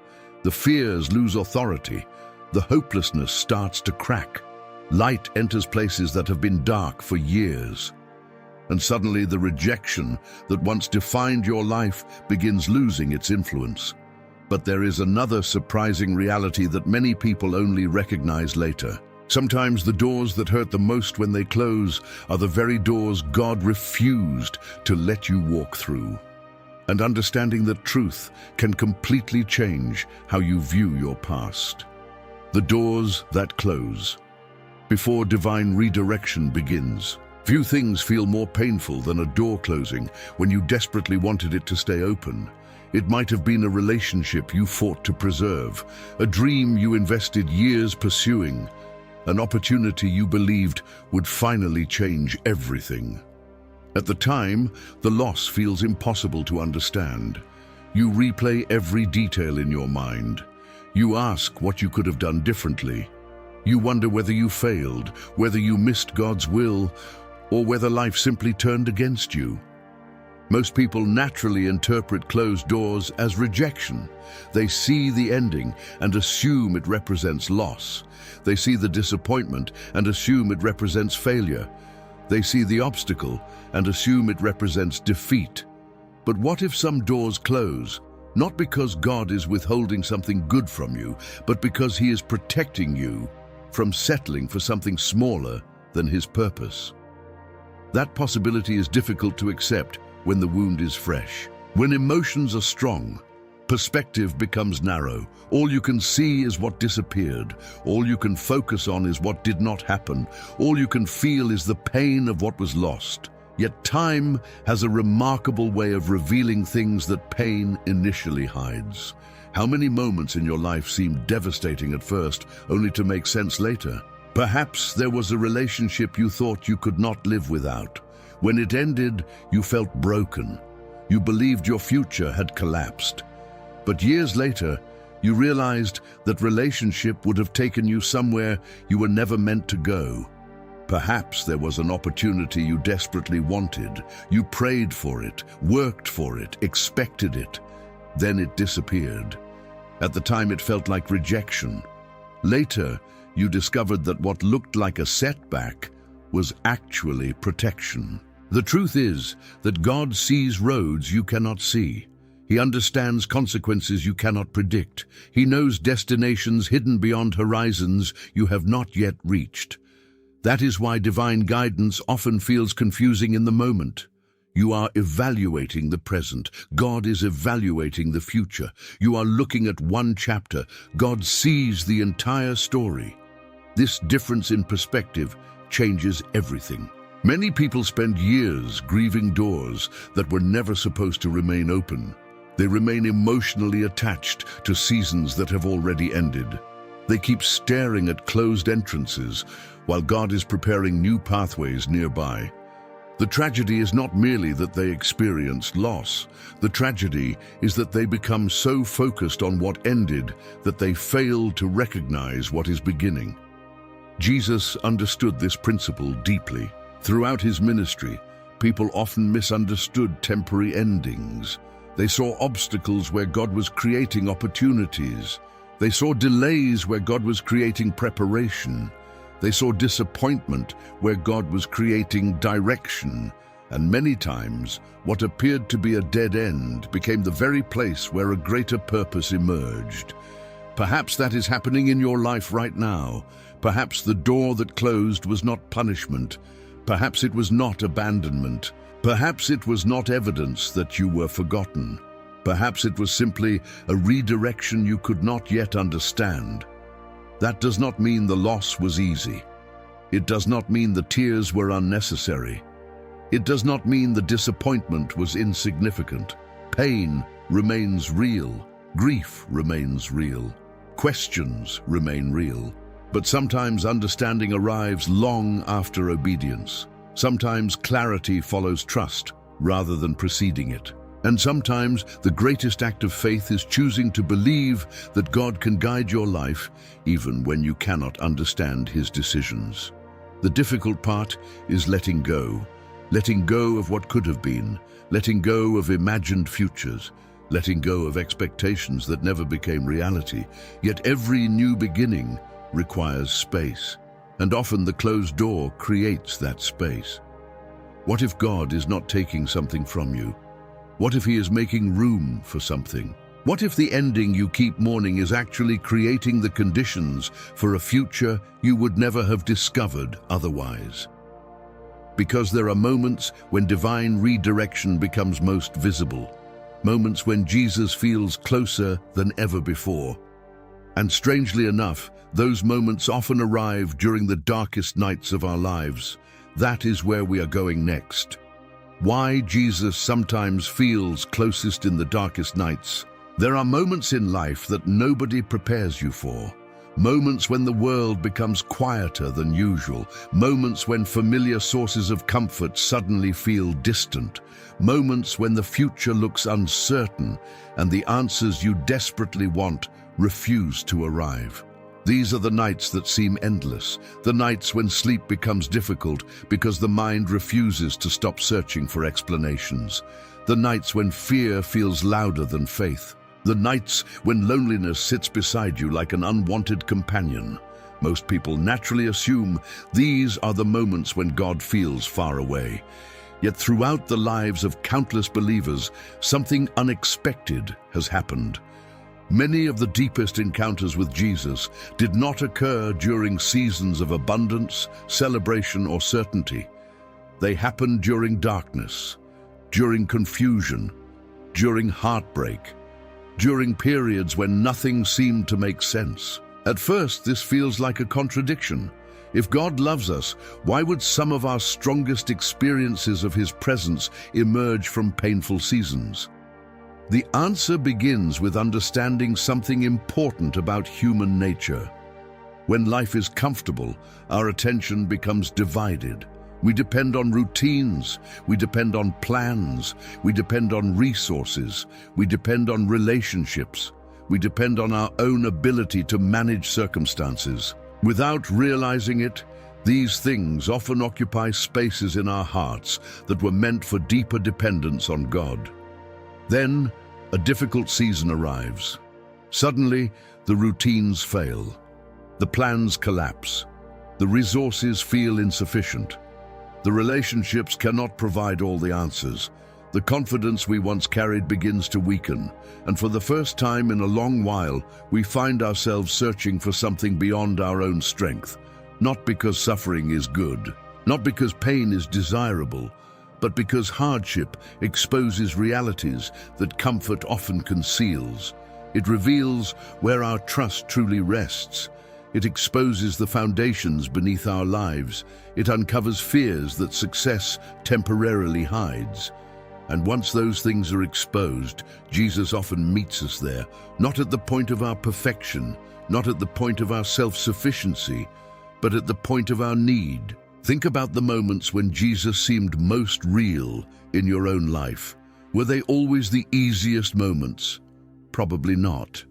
The fears lose authority. The hopelessness starts to crack. Light enters places that have been dark for years. And suddenly the rejection that once defined your life begins losing its influence. But there is another surprising reality that many people only recognize later. Sometimes the doors that hurt the most when they close are the very doors God refused to let you walk through. And understanding that truth can completely change how you view your past. The doors that close. Before divine redirection begins. Few things feel more painful than a door closing when you desperately wanted it to stay open. It might have been a relationship you fought to preserve, a dream you invested years pursuing, an opportunity you believed would finally change everything. At the time, the loss feels impossible to understand. You replay every detail in your mind. You ask what you could have done differently. You wonder whether you failed, whether you missed God's will, or whether life simply turned against you. Most people naturally interpret closed doors as rejection. They see the ending and assume it represents loss. They see the disappointment and assume it represents failure. They see the obstacle and assume it represents defeat. But what if some doors close, not because God is withholding something good from you, but because he is protecting you from settling for something smaller than his purpose? That possibility is difficult to accept when the wound is fresh. When emotions are strong, perspective becomes narrow. All you can see is what disappeared. All you can focus on is what did not happen. All you can feel is the pain of what was lost. Yet time has a remarkable way of revealing things that pain initially hides. How many moments in your life seemed devastating at first, only to make sense later? Perhaps there was a relationship you thought you could not live without. When it ended, you felt broken. You believed your future had collapsed. But years later, you realized that relationship would have taken you somewhere you were never meant to go. Perhaps there was an opportunity you desperately wanted. You prayed for it, worked for it, expected it. Then it disappeared. At the time, it felt like rejection. Later, you discovered that what looked like a setback was actually protection. The truth is that God sees roads you cannot see. He understands consequences you cannot predict. He knows destinations hidden beyond horizons you have not yet reached. That is why divine guidance often feels confusing in the moment. You are evaluating the present. God is evaluating the future. You are looking at one chapter. God sees the entire story. This difference in perspective changes everything. Many people spend years grieving doors that were never supposed to remain open. They remain emotionally attached to seasons that have already ended. They keep staring at closed entrances while God is preparing new pathways nearby. The tragedy is not merely that they experienced loss. The tragedy is that they become so focused on what ended that they fail to recognize what is beginning. Jesus understood this principle deeply. Throughout his ministry, people often misunderstood temporary endings. They saw obstacles where God was creating opportunities. They saw delays where God was creating preparation. They saw disappointment where God was creating direction. And many times, what appeared to be a dead end became the very place where a greater purpose emerged. Perhaps that is happening in your life right now. Perhaps the door that closed was not punishment. Perhaps it was not abandonment. Perhaps it was not evidence that you were forgotten. Perhaps it was simply a redirection you could not yet understand. That does not mean the loss was easy. It does not mean the tears were unnecessary. It does not mean the disappointment was insignificant. Pain remains real. Grief remains real. Questions remain real. But sometimes understanding arrives long after obedience. Sometimes clarity follows trust rather than preceding it. And sometimes the greatest act of faith is choosing to believe that God can guide your life even when you cannot understand His decisions. The difficult part is letting go. Letting go of what could have been. Letting go of imagined futures. Letting go of expectations that never became reality. Yet every new beginning requires space. And often the closed door creates that space. What if God is not taking something from you? What if He is making room for something? What if the ending you keep mourning is actually creating the conditions for a future you would never have discovered otherwise? Because there are moments when divine redirection becomes most visible. Moments when Jesus feels closer than ever before. And strangely enough, those moments often arrive during the darkest nights of our lives. That is where we are going next. Why Jesus sometimes feels closest in the darkest nights. There are moments in life that nobody prepares you for. Moments when the world becomes quieter than usual. Moments when familiar sources of comfort suddenly feel distant. Moments when the future looks uncertain and the answers you desperately want refuse to arrive. These are the nights that seem endless, the nights when sleep becomes difficult because the mind refuses to stop searching for explanations, the nights when fear feels louder than faith, the nights when loneliness sits beside you like an unwanted companion. Most people naturally assume these are the moments when God feels far away. Yet throughout the lives of countless believers, something unexpected has happened. Many of the deepest encounters with Jesus did not occur during seasons of abundance, celebration, or certainty. They happened during darkness, during confusion, during heartbreak, during periods when nothing seemed to make sense. At first, this feels like a contradiction. If God loves us, why would some of our strongest experiences of His presence emerge from painful seasons? The answer begins with understanding something important about human nature. When life is comfortable, our attention becomes divided. We depend on routines, we depend on plans, we depend on resources, we depend on relationships, we depend on our own ability to manage circumstances. Without realizing it, these things often occupy spaces in our hearts that were meant for deeper dependence on God. Then, a difficult season arrives. Suddenly, the routines fail. The plans collapse. The resources feel insufficient. The relationships cannot provide all the answers. The confidence we once carried begins to weaken, and for the first time in a long while, we find ourselves searching for something beyond our own strength. Not because suffering is good, not because pain is desirable, but because hardship exposes realities that comfort often conceals. It reveals where our trust truly rests. It exposes the foundations beneath our lives. It uncovers fears that success temporarily hides. And once those things are exposed, Jesus often meets us there, not at the point of our perfection, not at the point of our self-sufficiency, but at the point of our need. Think about the moments when Jesus seemed most real in your own life. Were they always the easiest moments? Probably not.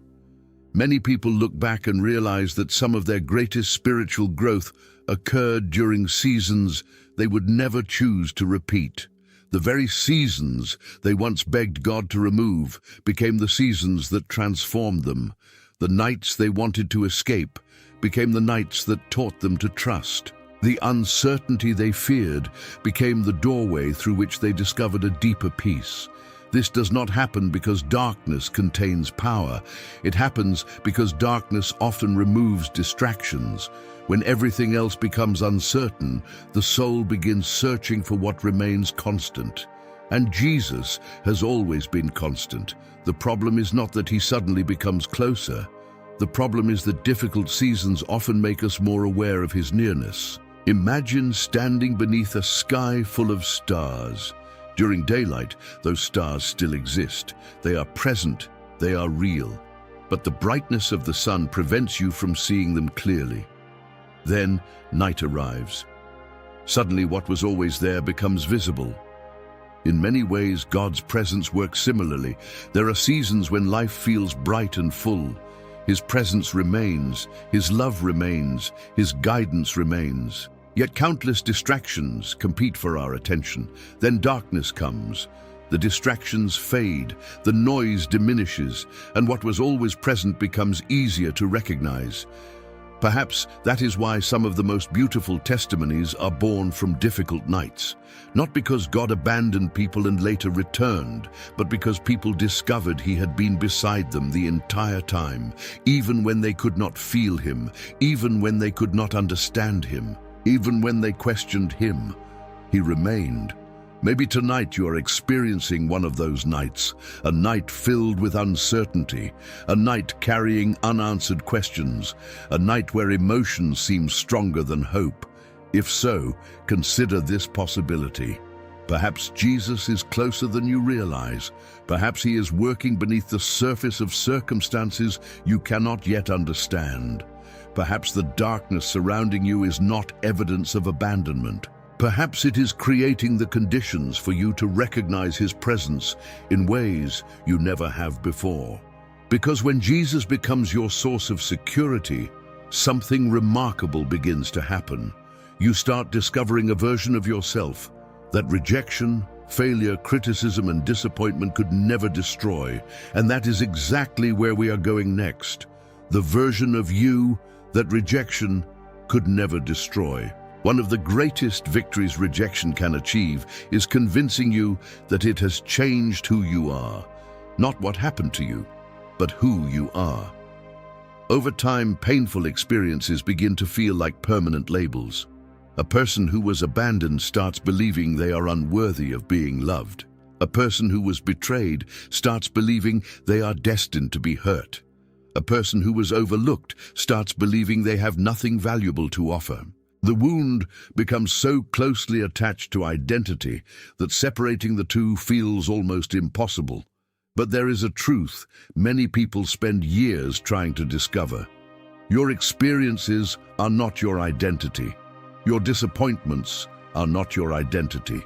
Many people look back and realize that some of their greatest spiritual growth occurred during seasons they would never choose to repeat. The very seasons they once begged God to remove became the seasons that transformed them. The nights they wanted to escape became the nights that taught them to trust. The uncertainty they feared became the doorway through which they discovered a deeper peace. This does not happen because darkness contains power. It happens because darkness often removes distractions. When everything else becomes uncertain, the soul begins searching for what remains constant. And Jesus has always been constant. The problem is not that He suddenly becomes closer. The problem is that difficult seasons often make us more aware of His nearness. Imagine standing beneath a sky full of stars. During daylight, those stars still exist. They are present, they are real. But the brightness of the sun prevents you from seeing them clearly. Then night arrives. Suddenly what was always there becomes visible. In many ways, God's presence works similarly. There are seasons when life feels bright and full. His presence remains, His love remains, His guidance remains. Yet countless distractions compete for our attention. Then darkness comes. The distractions fade, the noise diminishes, and what was always present becomes easier to recognize. Perhaps that is why some of the most beautiful testimonies are born from difficult nights. Not because God abandoned people and later returned, but because people discovered He had been beside them the entire time, even when they could not feel Him, even when they could not understand Him, even when they questioned Him. He remained. Maybe tonight you are experiencing one of those nights, a night filled with uncertainty, a night carrying unanswered questions, a night where emotions seem stronger than hope. If so, consider this possibility. Perhaps Jesus is closer than you realize. Perhaps He is working beneath the surface of circumstances you cannot yet understand. Perhaps the darkness surrounding you is not evidence of abandonment. Perhaps it is creating the conditions for you to recognize His presence in ways you never have before. Because when Jesus becomes your source of security, something remarkable begins to happen. You start discovering a version of yourself that rejection, failure, criticism, and disappointment could never destroy. And that is exactly where we are going next. The version of you that rejection could never destroy. One of the greatest victories rejection can achieve is convincing you that it has changed who you are. Not what happened to you, but who you are. Over time, painful experiences begin to feel like permanent labels. A person who was abandoned starts believing they are unworthy of being loved. A person who was betrayed starts believing they are destined to be hurt. A person who was overlooked starts believing they have nothing valuable to offer. The wound becomes so closely attached to identity that separating the two feels almost impossible. But there is a truth many people spend years trying to discover. Your experiences are not your identity. Your disappointments are not your identity.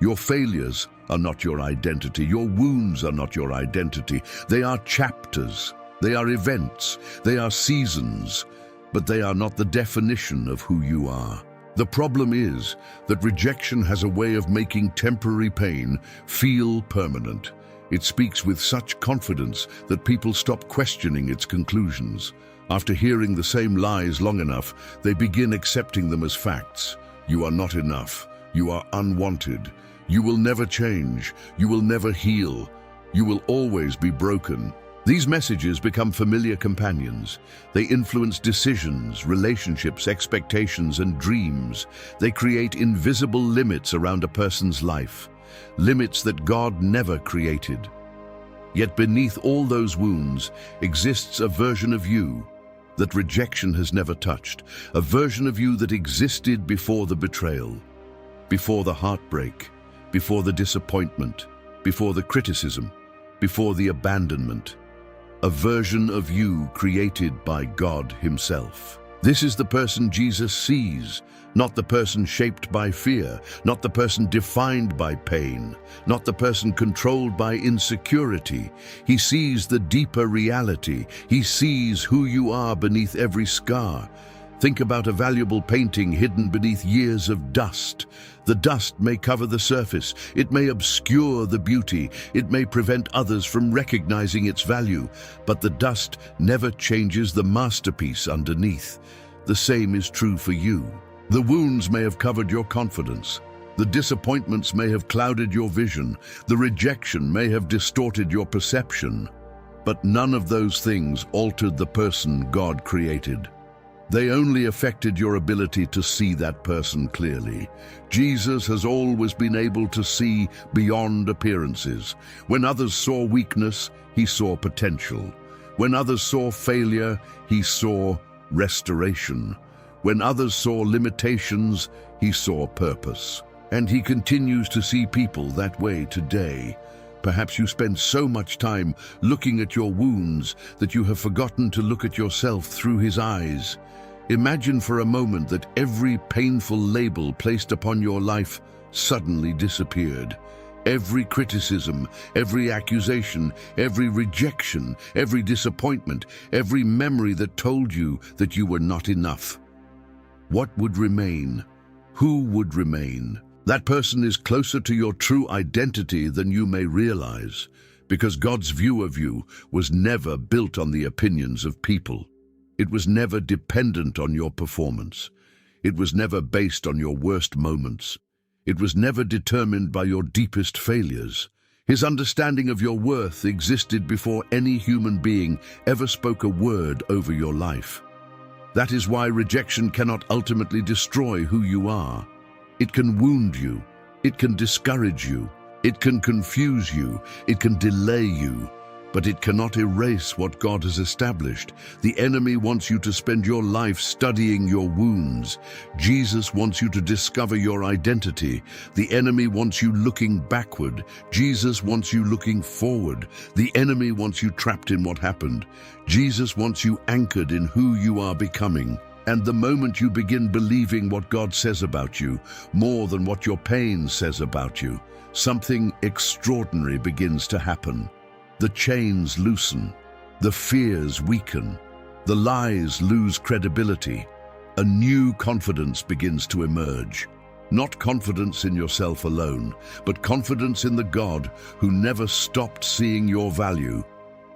Your failures are not your identity. Your wounds are not your identity. They are chapters. They are events. They are seasons. But they are not the definition of who you are. The problem is that rejection has a way of making temporary pain feel permanent. It speaks with such confidence that people stop questioning its conclusions. After hearing the same lies long enough, they begin accepting them as facts. You are not enough. You are unwanted. You will never change. You will never heal. You will always be broken. These messages become familiar companions. They influence decisions, relationships, expectations, and dreams. They create invisible limits around a person's life, limits that God never created. Yet beneath all those wounds exists a version of you that rejection has never touched, a version of you that existed before the betrayal, before the heartbreak, before the disappointment, before the criticism, before the abandonment. A version of you created by God Himself. This is the person Jesus sees, not the person shaped by fear, not the person defined by pain, not the person controlled by insecurity. He sees the deeper reality. He sees who you are beneath every scar. Think about a valuable painting hidden beneath years of dust. The dust may cover the surface. It may obscure the beauty. It may prevent others from recognizing its value. But the dust never changes the masterpiece underneath. The same is true for you. The wounds may have covered your confidence. The disappointments may have clouded your vision. The rejection may have distorted your perception. But none of those things altered the person God created. They only affected your ability to see that person clearly. Jesus has always been able to see beyond appearances. When others saw weakness, He saw potential. When others saw failure, He saw restoration. When others saw limitations, he saw purpose. And he continues to see people that way today. Perhaps you spend so much time looking at your wounds that you have forgotten to look at yourself through his eyes. Imagine for a moment that every painful label placed upon your life suddenly disappeared. Every criticism, every accusation, every rejection, every disappointment, every memory that told you that you were not enough. What would remain? Who would remain? That person is closer to your true identity than you may realize, because God's view of you was never built on the opinions of people. It was never dependent on your performance. It was never based on your worst moments. It was never determined by your deepest failures. His understanding of your worth existed before any human being ever spoke a word over your life. That is why rejection cannot ultimately destroy who you are. It can wound you. It can discourage you. It can confuse you. It can delay you. But it cannot erase what God has established. The enemy wants you to spend your life studying your wounds. Jesus wants you to discover your identity. The enemy wants you looking backward. Jesus wants you looking forward. The enemy wants you trapped in what happened. Jesus wants you anchored in who you are becoming. And the moment you begin believing what God says about you, more than what your pain says about you, something extraordinary begins to happen. The chains loosen, the fears weaken, the lies lose credibility. A new confidence begins to emerge. Not confidence in yourself alone, but confidence in the God who never stopped seeing your value,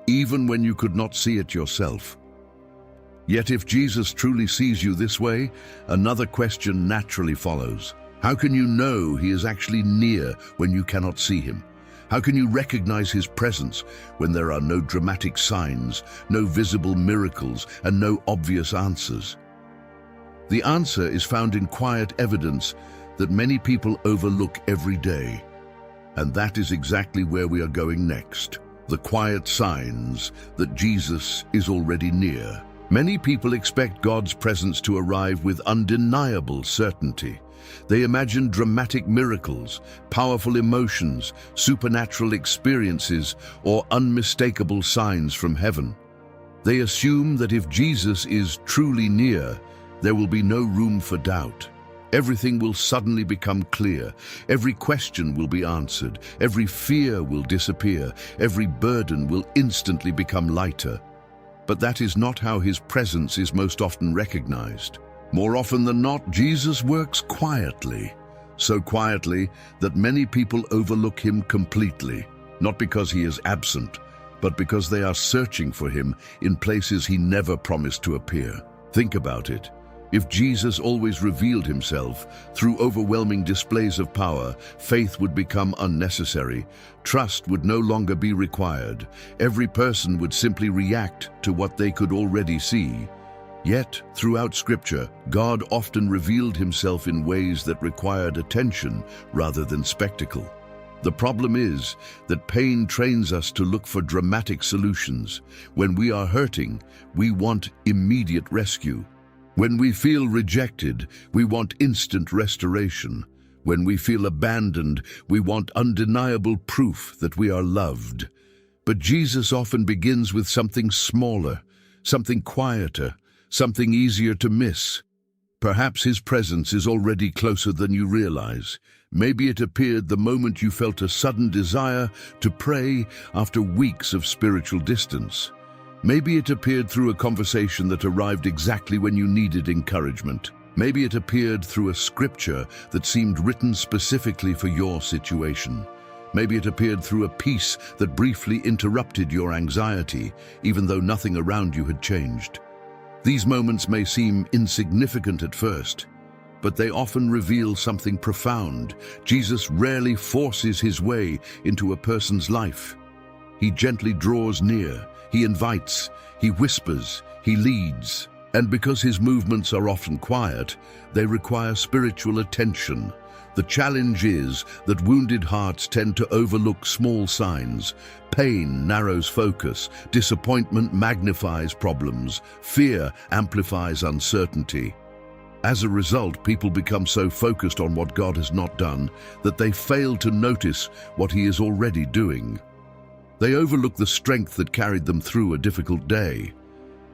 even when you could not see it yourself. Yet if Jesus truly sees you this way, another question naturally follows. How can you know he is actually near when you cannot see him? How can you recognize his presence when there are no dramatic signs, no visible miracles, and no obvious answers? The answer is found in quiet evidence that many people overlook every day. And that is exactly where we are going next. The quiet signs that Jesus is already near. Many people expect God's presence to arrive with undeniable certainty. They imagine dramatic miracles, powerful emotions, supernatural experiences, or unmistakable signs from heaven. They assume that if Jesus is truly near, there will be no room for doubt. Everything will suddenly become clear. Every question will be answered. Every fear will disappear. Every burden will instantly become lighter. But that is not how his presence is most often recognized. More often than not, Jesus works quietly. So quietly that many people overlook him completely. Not because he is absent, but because they are searching for him in places he never promised to appear. Think about it. If Jesus always revealed himself through overwhelming displays of power, faith would become unnecessary. Trust would no longer be required. Every person would simply react to what they could already see. Yet, throughout Scripture, God often revealed himself in ways that required attention rather than spectacle. The problem is that pain trains us to look for dramatic solutions. When we are hurting, we want immediate rescue. When we feel rejected, we want instant restoration. When we feel abandoned, we want undeniable proof that we are loved. But Jesus often begins with something smaller, something quieter, something easier to miss. Perhaps his presence is already closer than you realize. Maybe it appeared the moment you felt a sudden desire to pray after weeks of spiritual distance. Maybe it appeared through a conversation that arrived exactly when you needed encouragement. Maybe it appeared through a scripture that seemed written specifically for your situation. Maybe it appeared through a peace that briefly interrupted your anxiety, even though nothing around you had changed. These moments may seem insignificant at first, but they often reveal something profound. Jesus rarely forces his way into a person's life. He gently draws near, he invites, he whispers, he leads. And because his movements are often quiet, they require spiritual attention. The challenge is that wounded hearts tend to overlook small signs. Pain narrows focus, disappointment magnifies problems, fear amplifies uncertainty. As a result, people become so focused on what God has not done that they fail to notice what He is already doing. They overlook the strength that carried them through a difficult day.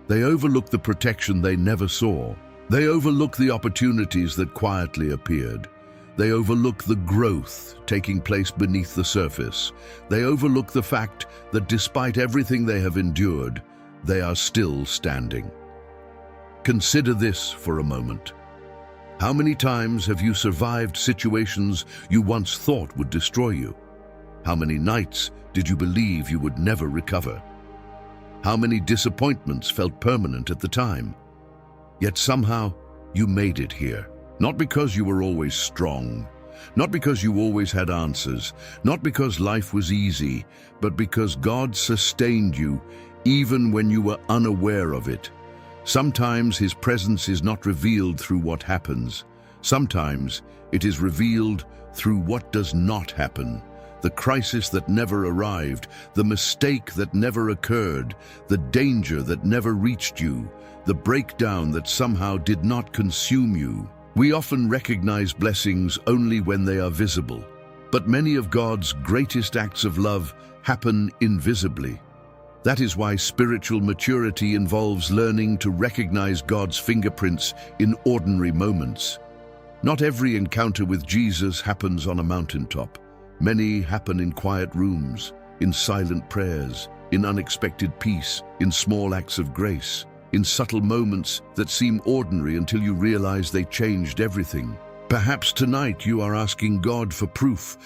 They overlook the protection they never saw. They overlook the opportunities that quietly appeared. They overlook the growth taking place beneath the surface. They overlook the fact that despite everything they have endured, they are still standing. Consider this for a moment. How many times have you survived situations you once thought would destroy you? How many nights did you believe you would never recover? How many disappointments felt permanent at the time? Yet somehow you made it here. Not because you were always strong, not because you always had answers, not because life was easy, but because God sustained you even when you were unaware of it. Sometimes His presence is not revealed through what happens. Sometimes it is revealed through what does not happen. The crisis that never arrived, the mistake that never occurred, the danger that never reached you, the breakdown that somehow did not consume you. We often recognize blessings only when they are visible, but many of God's greatest acts of love happen invisibly. That is why spiritual maturity involves learning to recognize God's fingerprints in ordinary moments. Not every encounter with Jesus happens on a mountaintop. Many happen in quiet rooms, in silent prayers, in unexpected peace, in small acts of grace, in subtle moments that seem ordinary until you realize they changed everything. Perhaps tonight you are asking God for proof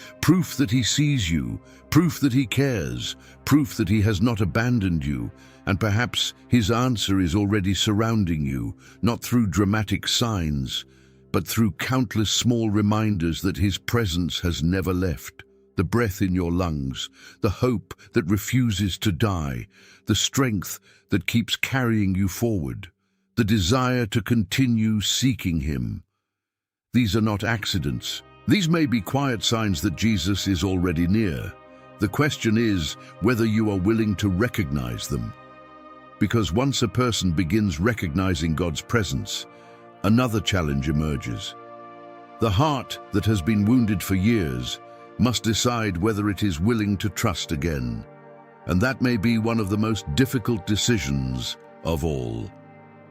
that He sees you, proof that He cares, proof that He has not abandoned you, and perhaps His answer is already surrounding you, not through dramatic signs, but through countless small reminders that His presence has never left. The breath in your lungs, the hope that refuses to die, the strength that keeps carrying you forward, the desire to continue seeking Him. These are not accidents. These may be quiet signs that Jesus is already near. The question is whether you are willing to recognize them. Because once a person begins recognizing God's presence, another challenge emerges. The heart that has been wounded for years must decide whether it is willing to trust again. And that may be one of the most difficult decisions of all.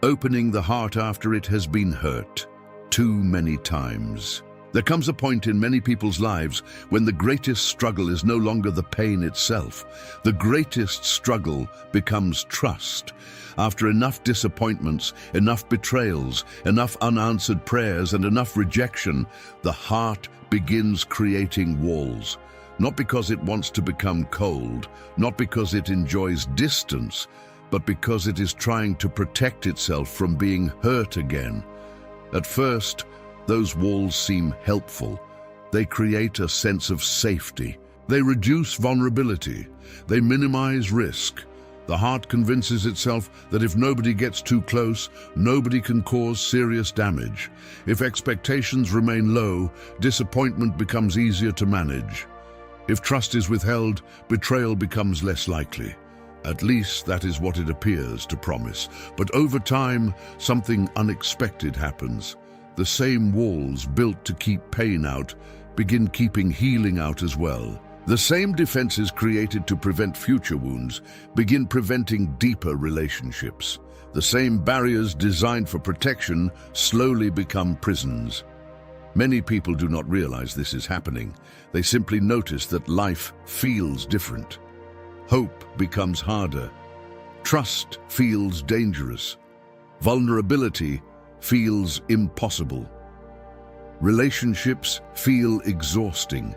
Opening the heart after it has been hurt too many times. There comes a point in many people's lives when the greatest struggle is no longer the pain itself. The greatest struggle becomes trust. After enough disappointments, enough betrayals, enough unanswered prayers, and enough rejection, the heart begins creating walls. Not because it wants to become cold, not because it enjoys distance, but because it is trying to protect itself from being hurt again. At first, those walls seem helpful. They create a sense of safety. They reduce vulnerability. They minimize risk. The heart convinces itself that if nobody gets too close, nobody can cause serious damage. If expectations remain low, disappointment becomes easier to manage. If trust is withheld, betrayal becomes less likely. At least that is what it appears to promise. But over time, something unexpected happens. The same walls built to keep pain out begin keeping healing out as well. The same defenses created to prevent future wounds begin preventing deeper relationships. The same barriers designed for protection slowly become prisons. Many people do not realize this is happening. They simply notice that life feels different. Hope becomes harder. Trust feels dangerous. Vulnerability feels impossible. Relationships feel exhausting.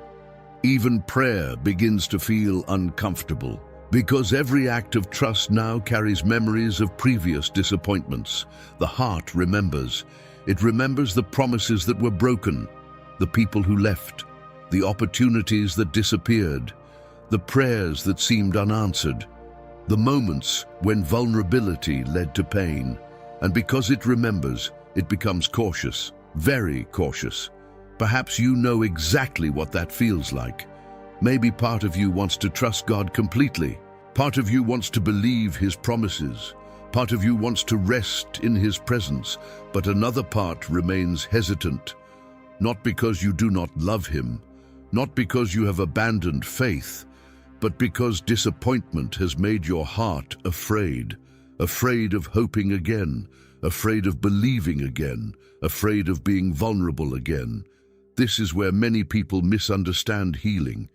Even prayer begins to feel uncomfortable, because every act of trust now carries memories of previous disappointments. The heart remembers. It remembers the promises that were broken, the people who left, the opportunities that disappeared, the prayers that seemed unanswered, the moments when vulnerability led to pain. And because it remembers, it becomes cautious, very cautious. Perhaps you know exactly what that feels like. Maybe part of you wants to trust God completely. Part of you wants to believe His promises. Part of you wants to rest in his presence, but another part remains hesitant, not because you do not love him, not because you have abandoned faith, but because disappointment has made your heart afraid, afraid of hoping again, afraid of believing again, afraid of being vulnerable again. This is where many people misunderstand healing.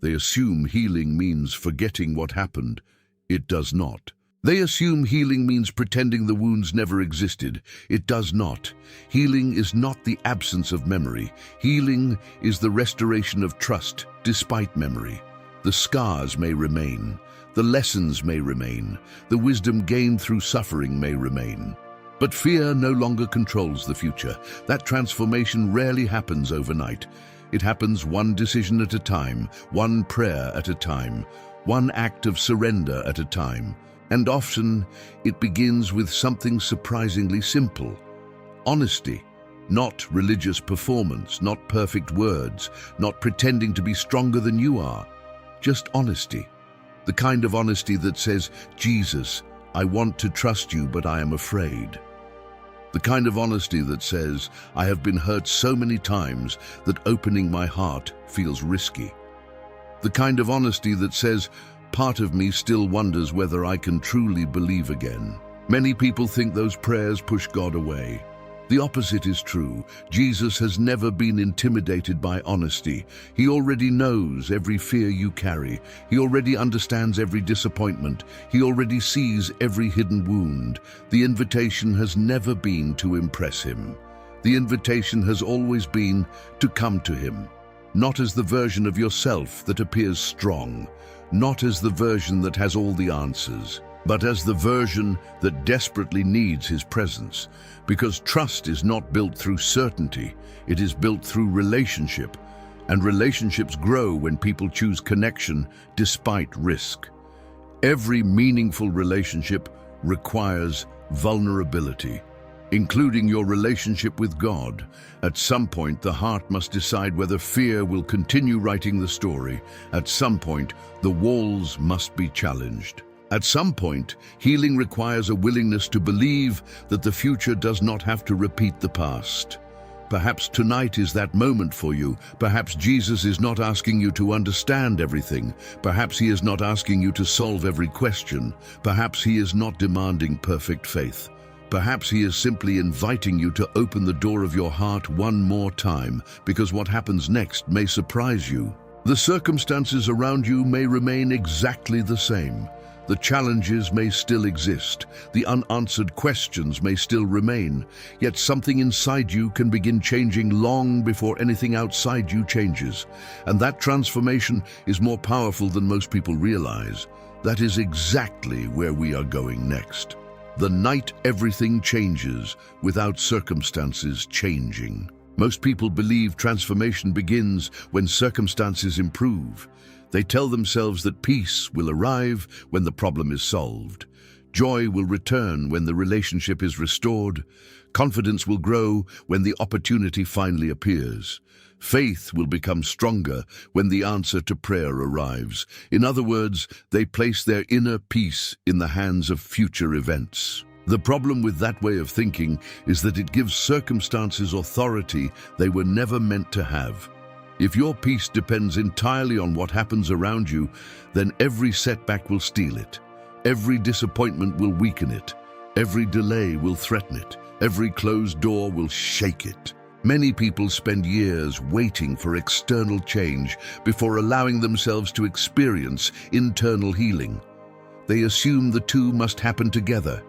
They assume healing means forgetting what happened. It does not. They assume healing means pretending the wounds never existed. It does not. Healing is not the absence of memory. Healing is the restoration of trust despite memory. The scars may remain. The lessons may remain. The wisdom gained through suffering may remain. But fear no longer controls the future. That transformation rarely happens overnight. It happens one decision at a time, one prayer at a time, one act of surrender at a time. And often, it begins with something surprisingly simple. Honesty. Not religious performance, not perfect words, not pretending to be stronger than you are. Just honesty. The kind of honesty that says, Jesus, I want to trust you, but I am afraid. The kind of honesty that says, I have been hurt so many times that opening my heart feels risky. The kind of honesty that says, part of me still wonders whether I can truly believe again. Many people think those prayers push God away. The opposite is true. Jesus has never been intimidated by honesty. He already knows every fear you carry. He already understands every disappointment. He already sees every hidden wound. The invitation has never been to impress him. The invitation has always been to come to him, not as the version of yourself that appears strong, not as the version that has all the answers, but as the version that desperately needs his presence. Because trust is not built through certainty, it is built through relationship. And relationships grow when people choose connection despite risk. Every meaningful relationship requires vulnerability, including your relationship with God. At some point, the heart must decide whether fear will continue writing the story. At some point, the walls must be challenged. At some point, healing requires a willingness to believe that the future does not have to repeat the past. Perhaps tonight is that moment for you. Perhaps Jesus is not asking you to understand everything. Perhaps he is not asking you to solve every question. Perhaps he is not demanding perfect faith. Perhaps he is simply inviting you to open the door of your heart one more time, because what happens next may surprise you. The circumstances around you may remain exactly the same. The challenges may still exist, the unanswered questions may still remain, yet something inside you can begin changing long before anything outside you changes. And that transformation is more powerful than most people realize. That is exactly where we are going next. The night everything changes without circumstances changing. Most people believe transformation begins when circumstances improve. They tell themselves that peace will arrive when the problem is solved. Joy will return when the relationship is restored. Confidence will grow when the opportunity finally appears. Faith will become stronger when the answer to prayer arrives. In other words, they place their inner peace in the hands of future events. The problem with that way of thinking is that it gives circumstances authority they were never meant to have. If your peace depends entirely on what happens around you, then every setback will steal it. Every disappointment will weaken it. Every delay will threaten it. Every closed door will shake it. Many people spend years waiting for external change before allowing themselves to experience internal healing. They assume the two must happen together.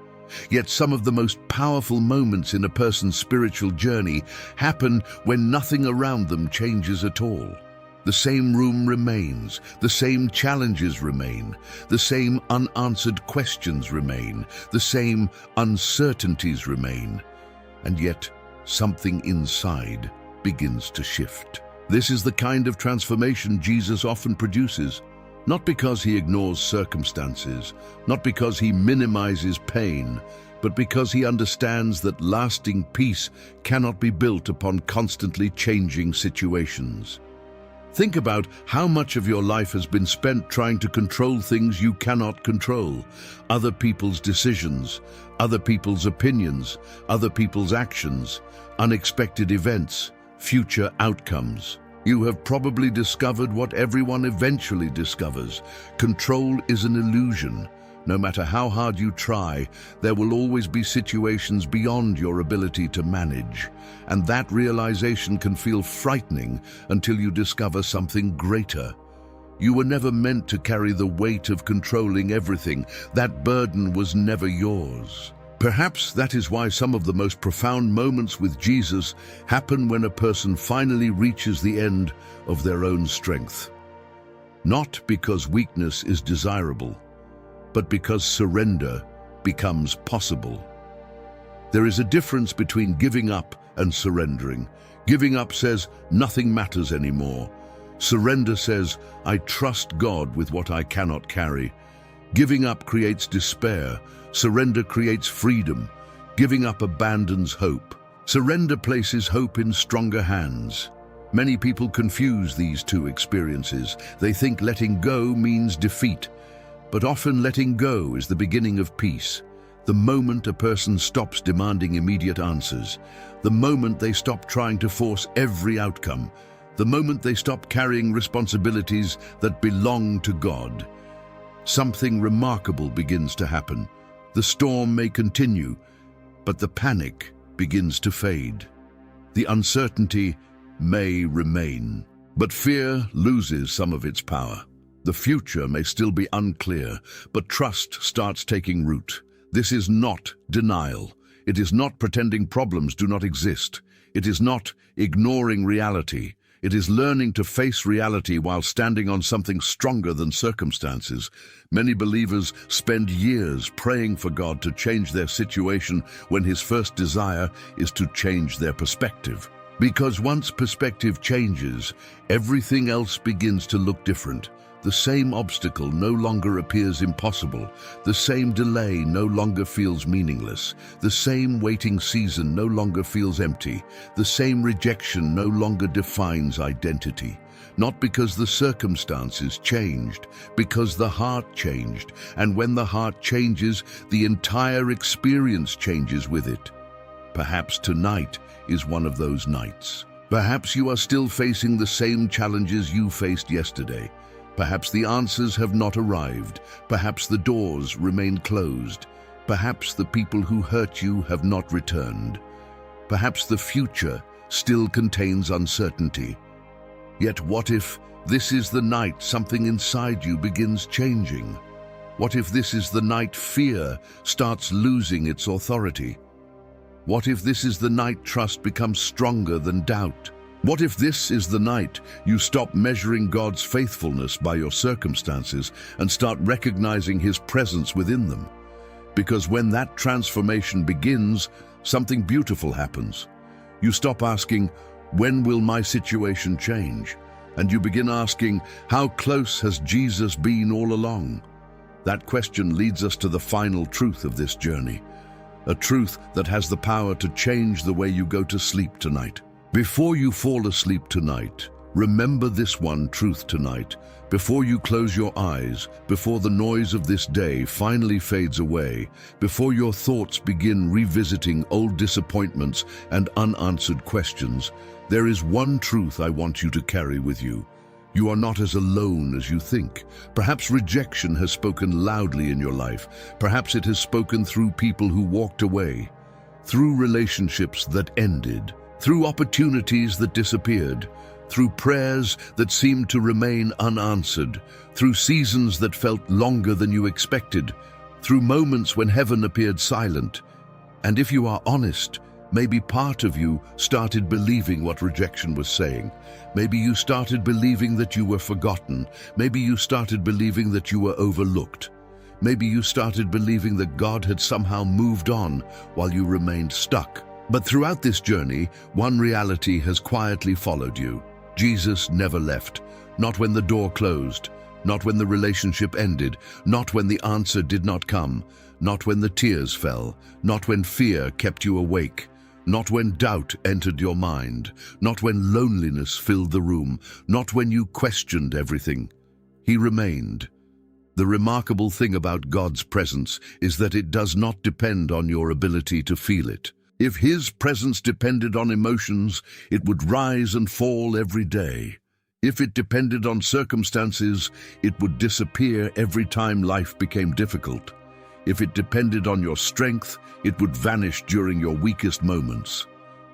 Yet some of the most powerful moments in a person's spiritual journey happen when nothing around them changes at all. The same room remains, the same challenges remain, the same unanswered questions remain, the same uncertainties remain. And yet, something inside begins to shift. This is the kind of transformation Jesus often produces. Not because he ignores circumstances, not because he minimizes pain, but because he understands that lasting peace cannot be built upon constantly changing situations. Think about how much of your life has been spent trying to control things you cannot control. Other people's decisions, other people's opinions, other people's actions, unexpected events, future outcomes. You have probably discovered what everyone eventually discovers. Control is an illusion. No matter how hard you try, there will always be situations beyond your ability to manage. And that realization can feel frightening until you discover something greater. You were never meant to carry the weight of controlling everything. That burden was never yours. Perhaps that is why some of the most profound moments with Jesus happen when a person finally reaches the end of their own strength. Not because weakness is desirable, but because surrender becomes possible. There is a difference between giving up and surrendering. Giving up says, nothing matters anymore. Surrender says, I trust God with what I cannot carry. Giving up creates despair. Surrender creates freedom. Giving up abandons hope. Surrender places hope in stronger hands. Many people confuse these two experiences. They think letting go means defeat. But often letting go is the beginning of peace. The moment a person stops demanding immediate answers, the moment they stop trying to force every outcome, the moment they stop carrying responsibilities that belong to God, something remarkable begins to happen. The storm may continue, but the panic begins to fade. The uncertainty may remain, but fear loses some of its power. The future may still be unclear, but trust starts taking root. This is not denial. It is not pretending problems do not exist. It is not ignoring reality. It is learning to face reality while standing on something stronger than circumstances. Many believers spend years praying for God to change their situation when His first desire is to change their perspective. Because once perspective changes, everything else begins to look different. The same obstacle no longer appears impossible. The same delay no longer feels meaningless. The same waiting season no longer feels empty. The same rejection no longer defines identity. Not because the circumstances changed, because the heart changed. And when the heart changes, the entire experience changes with it. Perhaps tonight is one of those nights. Perhaps you are still facing the same challenges you faced yesterday. Perhaps the answers have not arrived. Perhaps the doors remain closed. Perhaps the people who hurt you have not returned. Perhaps the future still contains uncertainty. Yet what if this is the night something inside you begins changing? What if this is the night fear starts losing its authority? What if this is the night trust becomes stronger than doubt? What if this is the night you stop measuring God's faithfulness by your circumstances and start recognizing His presence within them? Because when that transformation begins, something beautiful happens. You stop asking, when will my situation change? And you begin asking, how close has Jesus been all along? That question leads us to the final truth of this journey, a truth that has the power to change the way you go to sleep tonight. Before you fall asleep tonight, remember this one truth tonight. Before you close your eyes, before the noise of this day finally fades away, before your thoughts begin revisiting old disappointments and unanswered questions, there is one truth I want you to carry with you. You are not as alone as you think. Perhaps rejection has spoken loudly in your life. Perhaps it has spoken through people who walked away, through relationships that ended, through opportunities that disappeared, through prayers that seemed to remain unanswered, through seasons that felt longer than you expected, through moments when heaven appeared silent. And if you are honest, maybe part of you started believing what rejection was saying. Maybe you started believing that you were forgotten. Maybe you started believing that you were overlooked. Maybe you started believing that God had somehow moved on while you remained stuck. But throughout this journey, one reality has quietly followed you. Jesus never left, not when the door closed, not when the relationship ended, not when the answer did not come, not when the tears fell, not when fear kept you awake, Not when doubt entered your mind, not when loneliness filled the room, not when you questioned everything. He remained. The remarkable thing about God's presence is that it does not depend on your ability to feel it. If His presence depended on emotions, it would rise and fall every day. If it depended on circumstances, it would disappear every time life became difficult. If it depended on your strength, it would vanish during your weakest moments.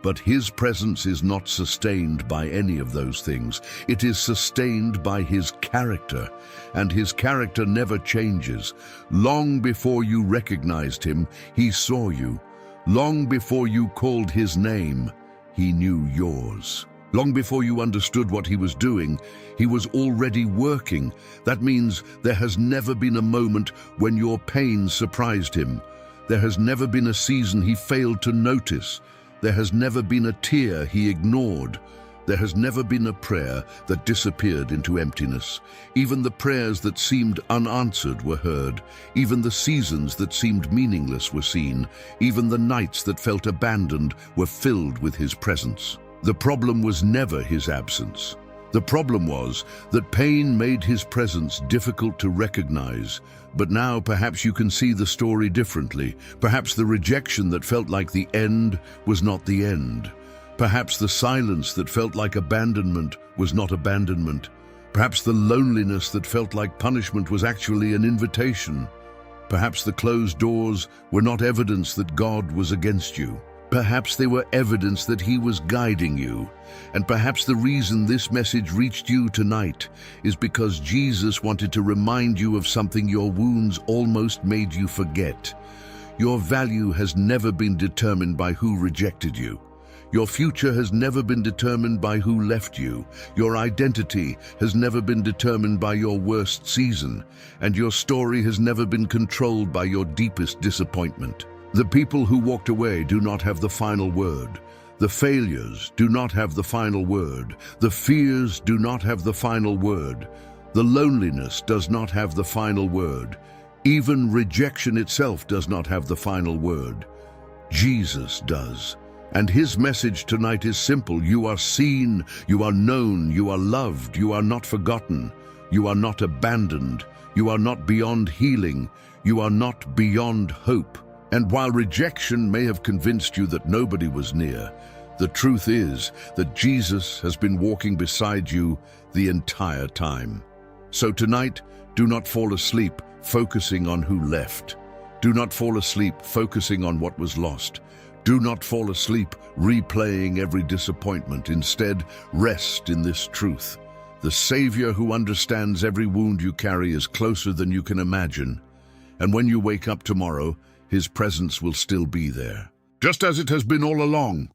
But His presence is not sustained by any of those things. It is sustained by His character, and His character never changes. Long before you recognized Him, He saw you. Long before you called His name, He knew yours. Long before you understood what He was doing, He was already working. That means there has never been a moment when your pain surprised Him. There has never been a season He failed to notice. There has never been a tear He ignored. There has never been a prayer that disappeared into emptiness. Even the prayers that seemed unanswered were heard. Even the seasons that seemed meaningless were seen. Even the nights that felt abandoned were filled with His presence. The problem was never His absence. The problem was that pain made His presence difficult to recognize. But now perhaps you can see the story differently. Perhaps the rejection that felt like the end was not the end. Perhaps the silence that felt like abandonment was not abandonment. Perhaps the loneliness that felt like punishment was actually an invitation. Perhaps the closed doors were not evidence that God was against you. Perhaps they were evidence that He was guiding you. And perhaps the reason this message reached you tonight is because Jesus wanted to remind you of something your wounds almost made you forget. Your value has never been determined by who rejected you. Your future has never been determined by who left you. Your identity has never been determined by your worst season. And your story has never been controlled by your deepest disappointment. The people who walked away do not have the final word. The failures do not have the final word. The fears do not have the final word. The loneliness does not have the final word. Even rejection itself does not have the final word. Jesus does. And His message tonight is simple. You are seen, you are known, you are loved, you are not forgotten, you are not abandoned, you are not beyond healing, you are not beyond hope. And while rejection may have convinced you that nobody was near, the truth is that Jesus has been walking beside you the entire time. So tonight, do not fall asleep focusing on who left. Do not fall asleep focusing on what was lost. Do not fall asleep replaying every disappointment. Instead, rest in this truth. The Savior who understands every wound you carry is closer than you can imagine. And when you wake up tomorrow, His presence will still be there. Just as it has been all along.